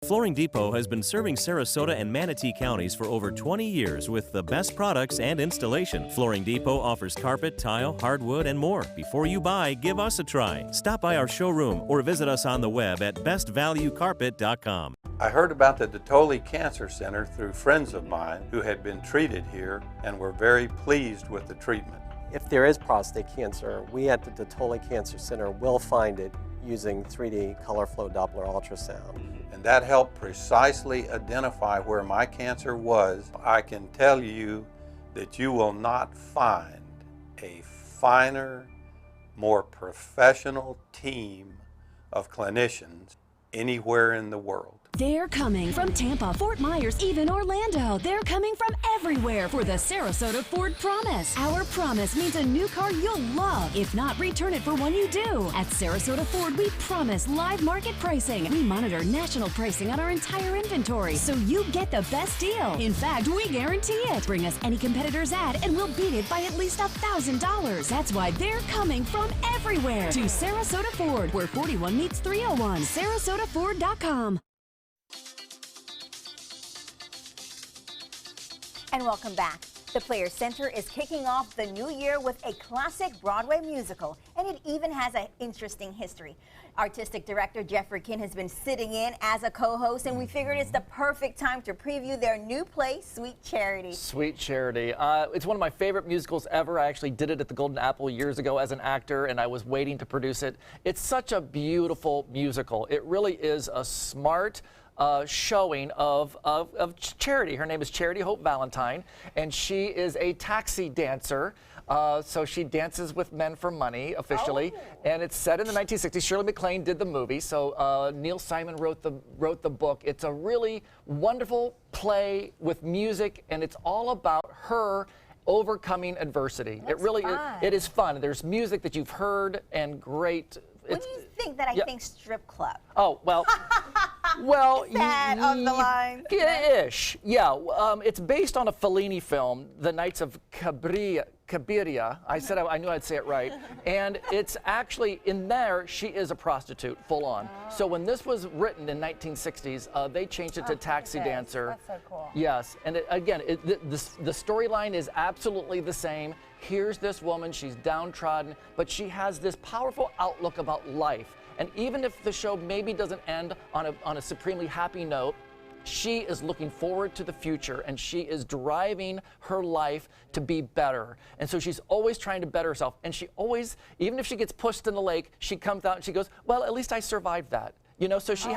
Flooring Depot has been serving Sarasota and Manatee counties for over 20 years with the best products and installation. Flooring Depot offers carpet, tile, hardwood, and more. Before you buy, give us a try. Stop by our showroom or visit us on the web at bestvaluecarpet.com. I heard about the Dotoli Cancer Center through friends of mine who had been treated here and were very pleased with the treatment. If there is prostate cancer, we at the Dotoli Cancer Center will find it using 3D color flow Doppler ultrasound. And that helped precisely identify where my cancer was. I can tell you that you will not find a finer, more professional team of clinicians anywhere in the world. They're coming from Tampa, Fort Myers, even Orlando. They're coming from everywhere for the Sarasota Ford Promise. Our promise means a new car you'll love. If not, return it for one you do. At Sarasota Ford, we promise live market pricing. We monitor national pricing on our entire inventory, so you get the best deal. In fact, we guarantee it. Bring us any competitor's ad, and we'll beat it by at least $1,000. That's why they're coming from everywhere to Sarasota Ford, where 41 meets 301. SarasotaFord.com. And welcome back. The Players Center is kicking off the new year with a classic Broadway musical, and it even has an interesting history. Artistic director Jeffrey Kinn has been sitting in as a co-host, and we figured it's the perfect time to preview their new play, Sweet Charity. Sweet Charity. It's one of my favorite musicals ever. I actually did it at the Golden Apple years ago as an actor, and I was waiting to produce it. It's such a beautiful musical. It really is a smart showing of Charity. Her name is Charity Hope Valentine, and she is a taxi dancer. So she dances with men for money officially, and it's set in the 1960s. Shirley MacLaine did the movie, so Neil Simon wrote the book. It's a really wonderful play with music, and it's all about her overcoming adversity. It really is, it is fun. There's music that you've heard and great. When you think that, I think strip club. Oh, well. Well, is that on the line? Ish. Yeah. It's based on a Fellini film, The Knights of Cabiria. I knew I'd say it right. And it's actually, in there, she is a prostitute, full on. So when this was written in 1960s, they changed it to taxi dancer. That's so cool. Yes. And again, the storyline is absolutely the same. Here's this woman, she's downtrodden, but she has this powerful outlook about life. And even if the show maybe doesn't end on a supremely happy note, she is looking forward to the future, and she is driving her life to be better. And so she's always trying to better herself. And she always, even if she gets pushed in the lake, she comes out and she goes, well, at least I survived that. You know, so she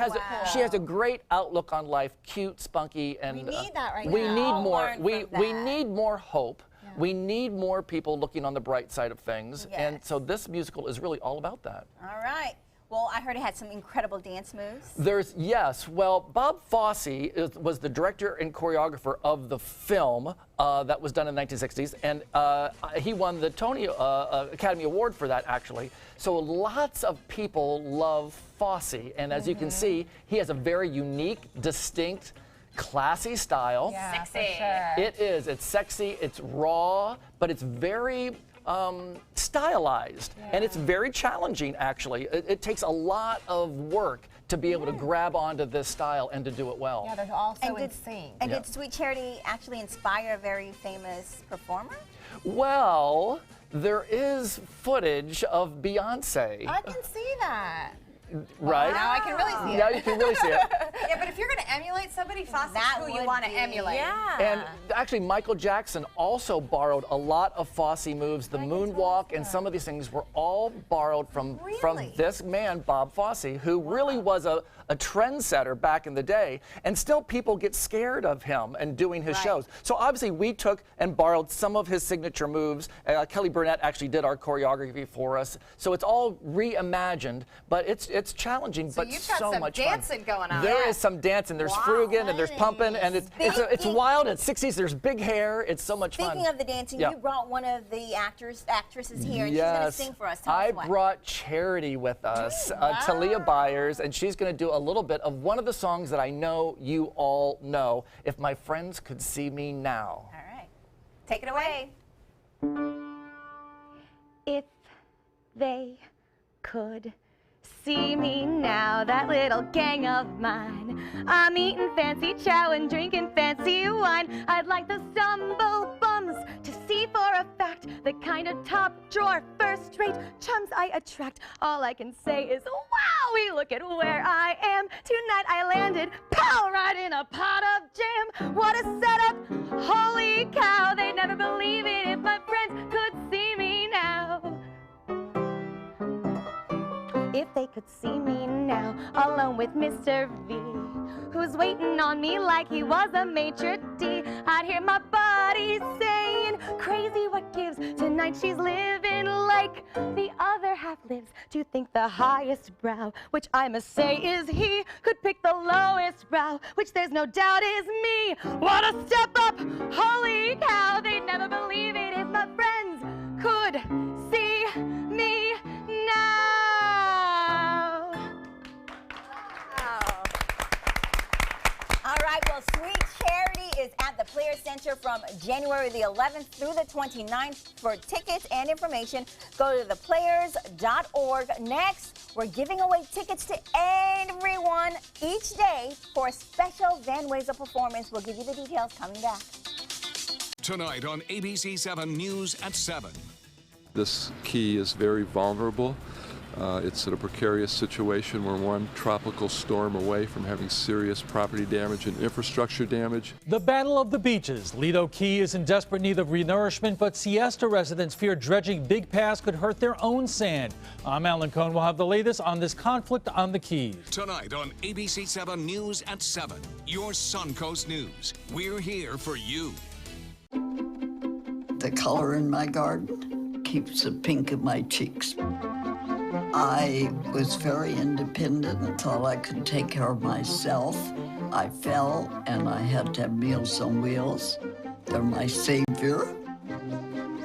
she has a great outlook on life, cute, spunky, and we need that right we now. Need more. We need more hope. Yeah. We need more people looking on the bright side of things. Yes. And so this musical is really all about that. All right. Well, I heard it had some incredible dance moves. Well, Bob Fosse was the director and choreographer of the film that was done in the 1960s, and he won the Tony Academy Award for that, actually. So lots of people love Fosse, and as you can see, he has a very unique, distinct, classy style. Yeah, sexy. for sure. It is. It's sexy. It's raw, but it's very stylized, and it's very challenging, actually. It takes a lot of work to be able to grab onto this style and to do it well. Yeah, they're all so in sync. And did Sweet Charity actually inspire a very famous performer? Well, there is footage of Beyonce. I can see that. Right? Now I can really see it. Now you can really see it. Yeah, but if you're going to emulate somebody, Fosse's who you want to emulate. Yeah. And actually, Michael Jackson also borrowed a lot of Fosse moves. The moonwalk and some of these things were all borrowed from this man, Bob Fosse, who really was a trendsetter back in the day. And still people get scared of him and doing his shows. So obviously we took and borrowed some of his signature moves. Kelly Burnett actually did our choreography for us. So it's all reimagined, but it's challenging, but you've got so some much dancing fun. going on. There is some dancing. There's frugin and there's pumping, and it's wild. It's 60s. There's big hair. It's so much fun. Speaking of the dancing, you brought one of the actresses here, and she's going to sing for us. Tell us what. I brought Charity with us, Talia Byers, and she's going to do a little bit of one of the songs that I know you all know, If My Friends Could See Me Now. All right. Take it away. If they could see me now, that little gang of mine, I'm eating fancy chow and drinking fancy wine. I'd like the stumble bums to see for a fact the kind of top drawer first-rate chums I attract. All I can say is, wowie, look at where I am. Tonight I landed, pow, right in a pot of jam. What a setup, holy cow, they'd never believe it if my friends could see me now. If they could see me now, alone with Mr. V, who's waiting on me like he was a maitre d', I'd hear my buddy saying, crazy what gives, tonight she's living like the other half lives, to think the highest brow, which I must say is he, could pick the lowest brow, which there's no doubt is me. What a step up, holy cow, they'd never believe it if my friends could see me now. All right, well, Sweet Charity is at the Players Center from January the 11th through the 29th. For tickets and information, go to theplayers.org. Next, we're giving away tickets to everyone each day for a special Van Wezel performance. We'll give you the details coming back. Tonight on ABC 7 News at 7. This key is very vulnerable. It's in a precarious situation. We're one tropical storm away from having serious property damage and infrastructure damage. The Battle of the Beaches. Lido Key is in desperate need of renourishment, but Siesta residents fear dredging Big Pass could hurt their own sand. I'm Alan Cohn. We'll have the latest on this conflict on the Keys. Tonight on ABC 7 News at 7. Your Suncoast News. We're here for you. The color in my garden keeps the pink in my cheeks. I was very independent and thought I could take care of myself. I fell and I had to have Meals on Wheels. They're my savior.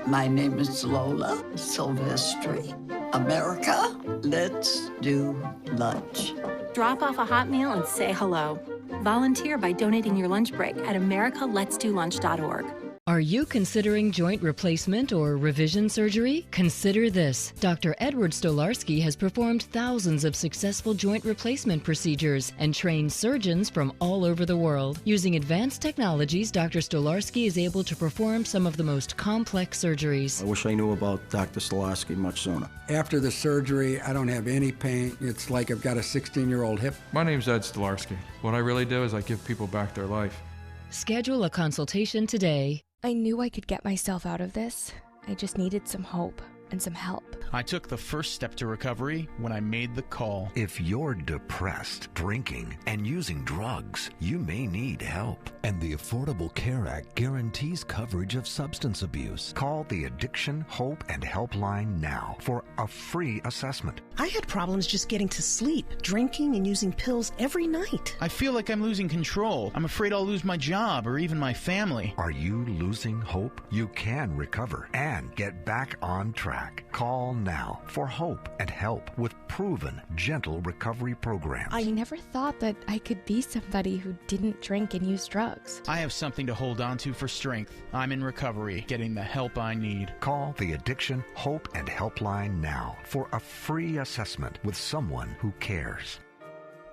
My name is Lola Silvestri. America, let's do lunch. Drop off a hot meal and say hello. Volunteer by donating your lunch break at americaletsdolunch.org. Are you considering joint replacement or revision surgery? Consider this. Dr. Edward Stolarski has performed thousands of successful joint replacement procedures and trained surgeons from all over the world. Using advanced technologies, Dr. Stolarski is able to perform some of the most complex surgeries. I wish I knew about Dr. Stolarski much sooner. After the surgery, I don't have any pain. It's like I've got a 16-year-old hip. My name's Ed Stolarski. What I really do is I give people back their life. Schedule a consultation today. I knew I could get myself out of this. I just needed some hope and some help. I took the first step to recovery when I made the call. If you're depressed, drinking, and using drugs, you may need help. And the Affordable Care Act guarantees coverage of substance abuse. Call the Addiction, Hope, and Helpline now for a free assessment. I had problems just getting to sleep, drinking and using pills every night. I feel like I'm losing control. I'm afraid I'll lose my job or even my family. Are you losing hope? You can recover and get back on track. back. Call now for hope and help with proven, gentle recovery programs. I never thought that I could be somebody who didn't drink and use drugs. I have something to hold on to for strength. I'm in recovery, getting the help I need. Call the Addiction Hope and Helpline now for a free assessment with someone who cares.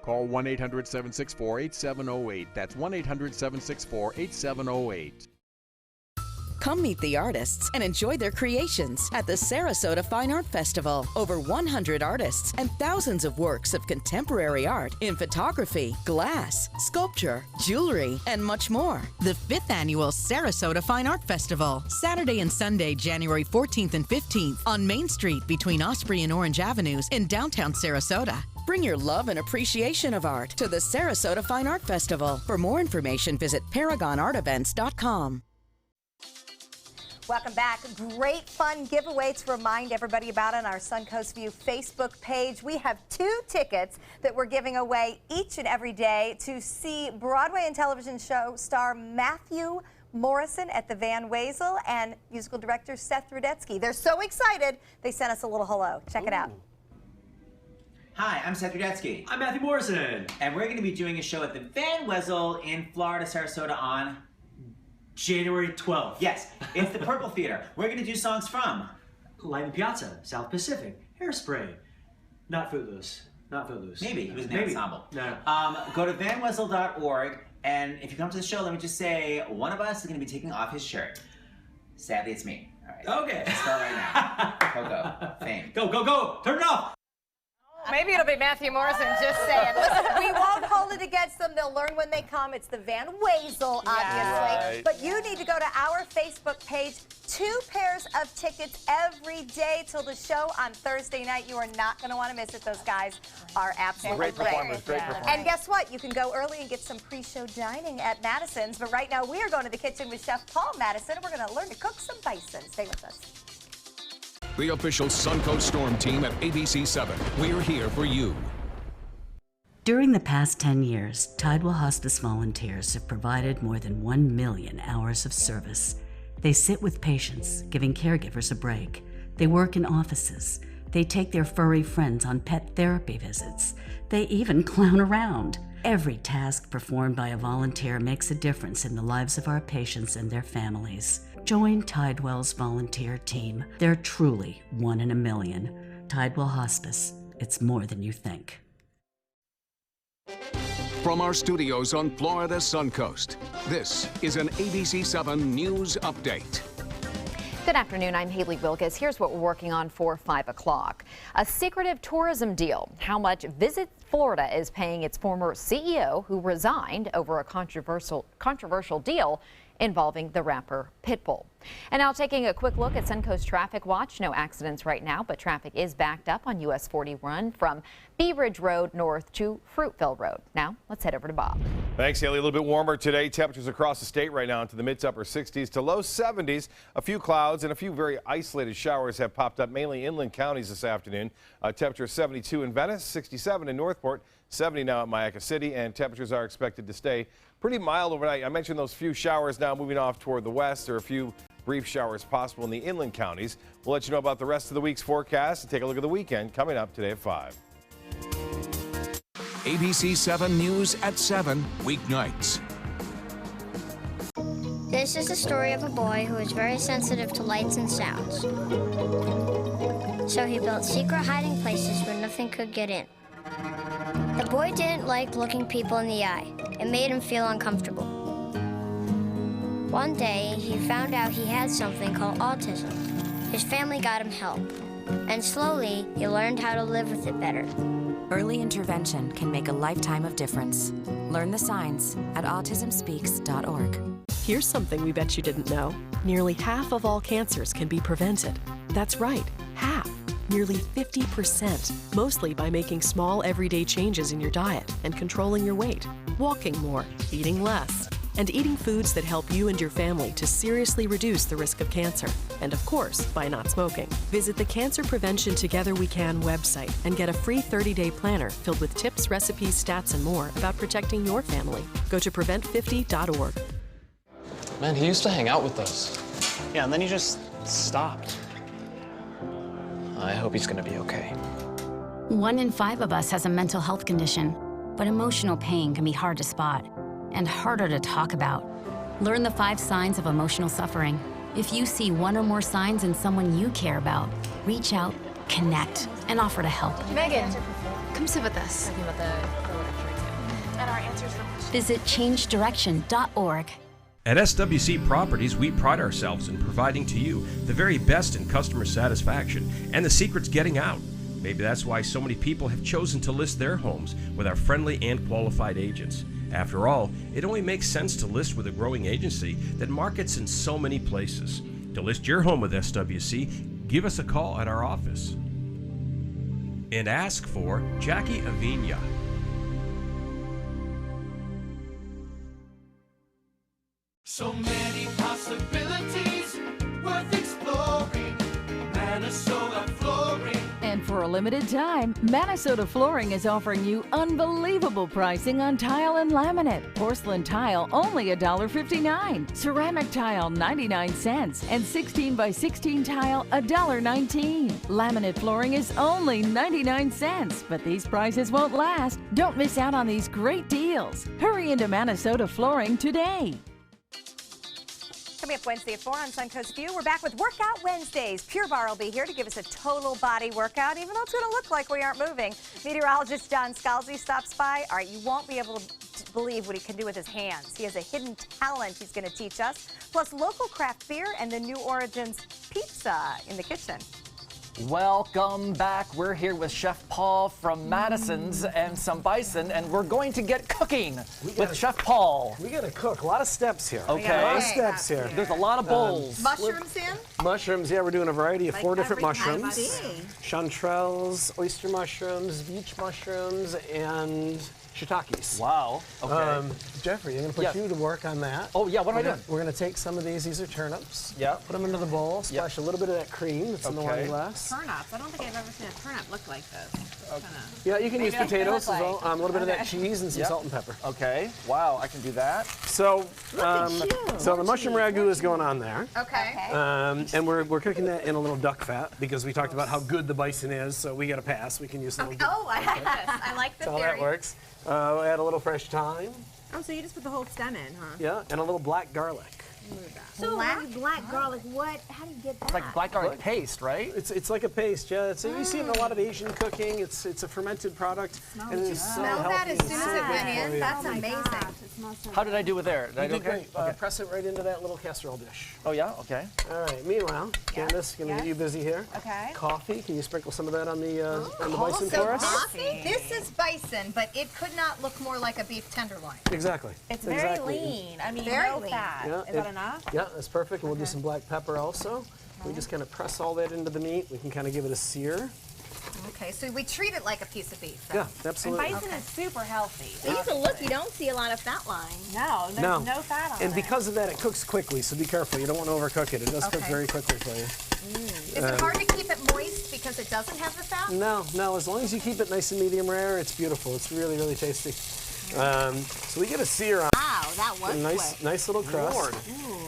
Call 1-800-764-8708. That's 1-800-764-8708. Come meet the artists and enjoy their creations at the Sarasota Fine Art Festival. Over 100 artists and thousands of works of contemporary art in photography, glass, sculpture, jewelry, and much more. The 5th Annual Sarasota Fine Art Festival, Saturday and Sunday, January 14th and 15th on Main Street between Osprey and Orange Avenues in downtown Sarasota. Bring your love and appreciation of art to the Sarasota Fine Art Festival. For more information, visit ParagonArtEvents.com. Welcome back. Great fun giveaway to remind everybody about on our Suncoast View Facebook page. We have 2 tickets that we're giving away each and every day to see Broadway and television show star Matthew Morrison at the Van Wezel and musical director Seth Rudetsky. They're so excited, they sent us a little hello. Check it out. Hi, I'm Seth Rudetsky. I'm Matthew Morrison. And we're going to be doing a show at the Van Wezel in Florida, Sarasota on January 12th. Yes, it's the Purple Theater. We're going to do songs from Live in Piazza, South Pacific, Hairspray, not Footloose. Maybe. It was an ensemble. No. Go to vanwezel.org, and if you come to the show, let me just say, one of us is going to be taking off his shirt. Sadly, it's me. All right. Okay. Let's start right now. Go. Fame. Go. Turn it off. Maybe it'll be Matthew Morrison, just saying. Listen, we won't hold it against them. They'll learn when they come. It's the Van Wezel, obviously. Right. But you need to go to our Facebook page. 2 pairs of tickets every day till the show on Thursday night. You are not going to want to miss it. Those guys are absolutely Great performance. And guess what? You can go early and get some pre-show dining at Madison's. But right now, we are going to the kitchen with Chef Paul Madison, and we're going to learn to cook some bison. Stay with us. The official Suncoast Storm team at ABC 7. We're here for you. During the past 10 years, Tidewell Hospice volunteers have provided more than 1 million hours of service. They sit with patients, giving caregivers a break. They work in offices. They take their furry friends on pet therapy visits. They even clown around. Every task performed by a volunteer makes a difference in the lives of our patients and their families. Join Tidewell's volunteer team. They're truly 1 in a million. Tidewell Hospice. It's more than you think. From our studios on Florida's Suncoast, this is an ABC 7 News Update. Good afternoon, I'm Haley Wilkes. Here's what we're working on for 5 o'clock. A secretive tourism deal. How much Visit Florida is paying its former CEO who resigned over a controversial deal involving the rapper Pitbull. And now taking a quick look at Suncoast Traffic Watch. No accidents right now, but traffic is backed up on US 41 from Bee Ridge Road north to Fruitville Road. Now let's head over to Bob. Thanks, Haley. A little bit warmer today. Temperatures across the state right now into the mid to upper 60s to low 70s. A few clouds and a few very isolated showers have popped up, mainly inland counties this afternoon. Temperature 72 in Venice, 67 in Northport, 70 now at Mayaca City, and temperatures are expected to stay pretty mild overnight. I mentioned those few showers now moving off toward the west. There are a few brief showers possible in the inland counties. We'll let you know about the rest of the week's forecast and take a look at the weekend coming up today at 5. ABC 7 News at 7, weeknights. This is the story of a boy who is very sensitive to lights and sounds. So he built secret hiding places where nothing could get in. The boy didn't like looking people in the eye. It made him feel uncomfortable. One day, he found out he had something called autism. His family got him help, and slowly, he learned how to live with it better. Early intervention can make a lifetime of difference. Learn the signs at autismspeaks.org. Here's something we bet you didn't know. Nearly half of all cancers can be prevented. That's right, half. Nearly 50%, mostly by making small everyday changes in your diet and controlling your weight, walking more, eating less, and eating foods that help you and your family to seriously reduce the risk of cancer. And of course, by not smoking. Visit the Cancer Prevention Together We Can website and get a free 30-day planner filled with tips, recipes, stats, and more about protecting your family. Go to prevent50.org. Man, he used to hang out with us. Yeah, and then he just stopped. I hope he's gonna be okay. 1 in 5 of us has a mental health condition, but emotional pain can be hard to spot and harder to talk about. Learn the 5 signs of emotional suffering. If you see 1 or more signs in someone you care about, reach out, connect, and offer to help. Megan, come sit with us. And our answers for questions. Visit changedirection.org. At SWC Properties, we pride ourselves in providing to you the very best in customer satisfaction, and the secret's getting out. Maybe that's why so many people have chosen to list their homes with our friendly and qualified agents. After all, it only makes sense to list with a growing agency that markets in so many places. To list your home with SWC, give us a call at our office and ask for Jackie Avina. So many possibilities worth exploring. Minnesota Flooring. And for a limited time, Minnesota Flooring is offering you unbelievable pricing on tile and laminate. Porcelain tile only $1.59. Ceramic tile 99 cents. And 16 by 16 tile $1.19. Laminate flooring is only 99 cents. But these prices won't last. Don't miss out on these great deals. Hurry into Minnesota Flooring today. Coming up Wednesday at 4 on Suncoast View, we're back with Workout Wednesdays. Pure Barre will be here to give us a total body workout, even though it's going to look like we aren't moving. Meteorologist John Scalzi stops by. All right, you won't be able to believe what he can do with his hands. He has a hidden talent he's going to teach us, plus local craft beer and the New Origins pizza in the kitchen. Welcome back. We're here with Chef Paul from Madison's and some bison, and we're going to get cooking with Chef Paul. We got to cook. A lot of steps here. Okay. A lot of steps here. There's a lot of bowls. Mushrooms in? Mushrooms, yeah, we're doing a variety of 4 different mushrooms. I see. Chanterelles, oyster mushrooms, beach mushrooms, and shiitakes. Wow. Okay. Jeffrey, I'm going to put you to work on that. Oh, yeah. What am I doing? We're going to take some of these are turnips. Yeah. Put them into the bowl, splash a little bit of that cream that's in the wine glass. Turnips. I don't think I've ever seen a turnip look like this. Yeah, you can use potatoes as well. A little bit of that cheese and some salt and pepper. Okay. Wow, I can do that. So, so the mushroom ragu is going on there. Okay. And we're cooking that in a little duck fat because we talked about how good the bison is, so we got to pass. We can use a little. Oh, I like this. I like the That's theory. how that works. Add a little fresh thyme. Oh, so you just put the whole stem in, huh? Yeah, and a little black garlic. So black garlic, how do you get that? It's like black garlic paste, right? It's like a paste, yeah. You see it in a lot of Asian cooking. It's a fermented product. And it's so Smell that as soon as it went in. That's amazing. How did I do with there? Did I do great. okay? Press it right into that little casserole dish. Oh, yeah? Okay. All right. Meanwhile, Candace, going to get you busy here. Okay. Coffee. Can you sprinkle some of that on the bison for us? Coffee? This is bison, but it could not look more like a beef tenderloin. Exactly. It's very lean. I mean, very no lean. fat. Yeah, is that enough? Yeah, that's perfect. And we'll do some black pepper also. We just kind of press all that into the meat. We can kind of give it a sear. Okay, so we treat it like a piece of beef. Yeah, absolutely. And bison is super healthy. So you can look, you don't see a lot of fat lines. No, there's no fat on it. And because of that, it cooks quickly, so be careful. You don't want to overcook it. It does cook very quickly for you. Is it hard to keep it moist because it doesn't have the fat? No. As long as you keep it nice and medium rare, it's beautiful. It's really, really tasty. So we get a sear on. Wow, that was nice little crust.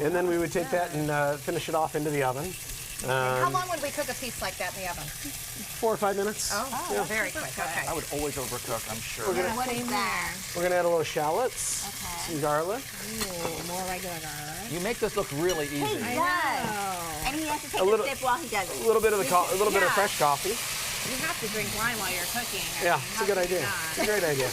And then we would take that and finish it off into the oven. And how long would we cook a piece like that in the oven? 4 or 5 minutes. Oh, very quick. Okay. I would always overcook, I'm sure. What is there? We're going to add a little shallots, some garlic. Ooh, more regular garlic. You make this look really easy. He does. And he has to take a sip while he does it. A little bit of fresh coffee. You have to drink wine while you're cooking. Yeah, it's a good idea. It's a great idea.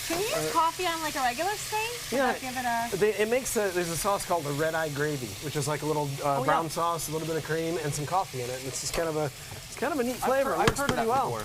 Can you use coffee on like a regular steak? Yeah, give it a... it makes there's a sauce called the red eye gravy, which is like a little brown sauce, a little bit of cream, and some coffee in it. And it's just kind of a neat flavor. It works pretty well.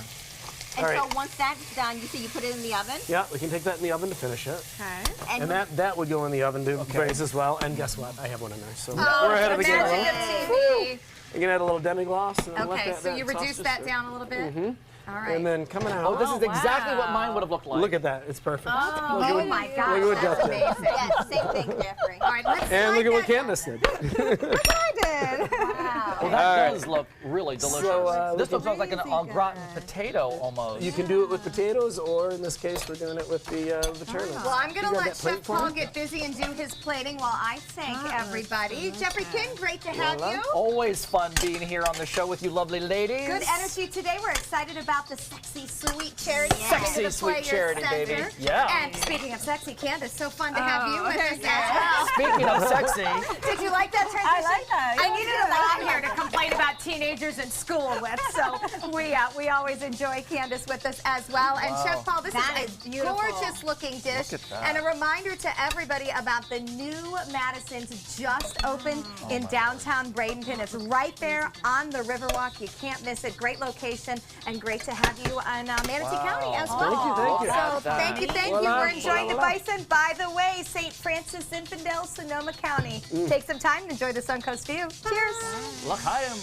And so once that's done, you put it in the oven? Yeah, we can take that in the oven to finish it. Okay. And that would go in the oven to braise as well. And guess what? I have one in there. So we're ahead of the game. You can add a little demi-glace. Okay, so you reduce that down a little bit? Mm-hmm. All right. And then coming out. Oh, this is exactly what mine would have looked like. Look at that. It's perfect. Oh my gosh, look at what that's Jeff amazing. Yeah, same thing, Jeffrey. All right, let's and look at what Candace did. Look what I did. Wow. Well, that does look really delicious. So, this looks like an au gratin potato almost. You can do it with potatoes, or in this case, we're doing it with the turnips. Well, I'm going to let Chef Paul get busy and do his plating while I thank everybody. Jeffrey King, great to have you. Always fun being here on the show with you lovely ladies. Good energy today. We're excited about the Sexy Sweet Charity. Sexy Sweet Charity, baby. Yeah. And speaking of sexy, Candace, so fun to have you with us as well. Speaking of sexy. Did you like that transition? I like that. I needed a lady here to complain about teenagers in school with, so we always enjoy Candace with us as well. And Chef Paul, this is a gorgeous looking dish. Look at that. And a reminder to everybody about the new Madison's just opened in downtown Bradenton. It's right there on the Riverwalk. You can't miss it. Great location and great to have you in Manatee County as well. Thank you. So thank you. We're enjoying the bison. By the way, St. Francis Infidel, Sonoma County. Take some time and enjoy the Suncoast view. Cheers. L'chaim.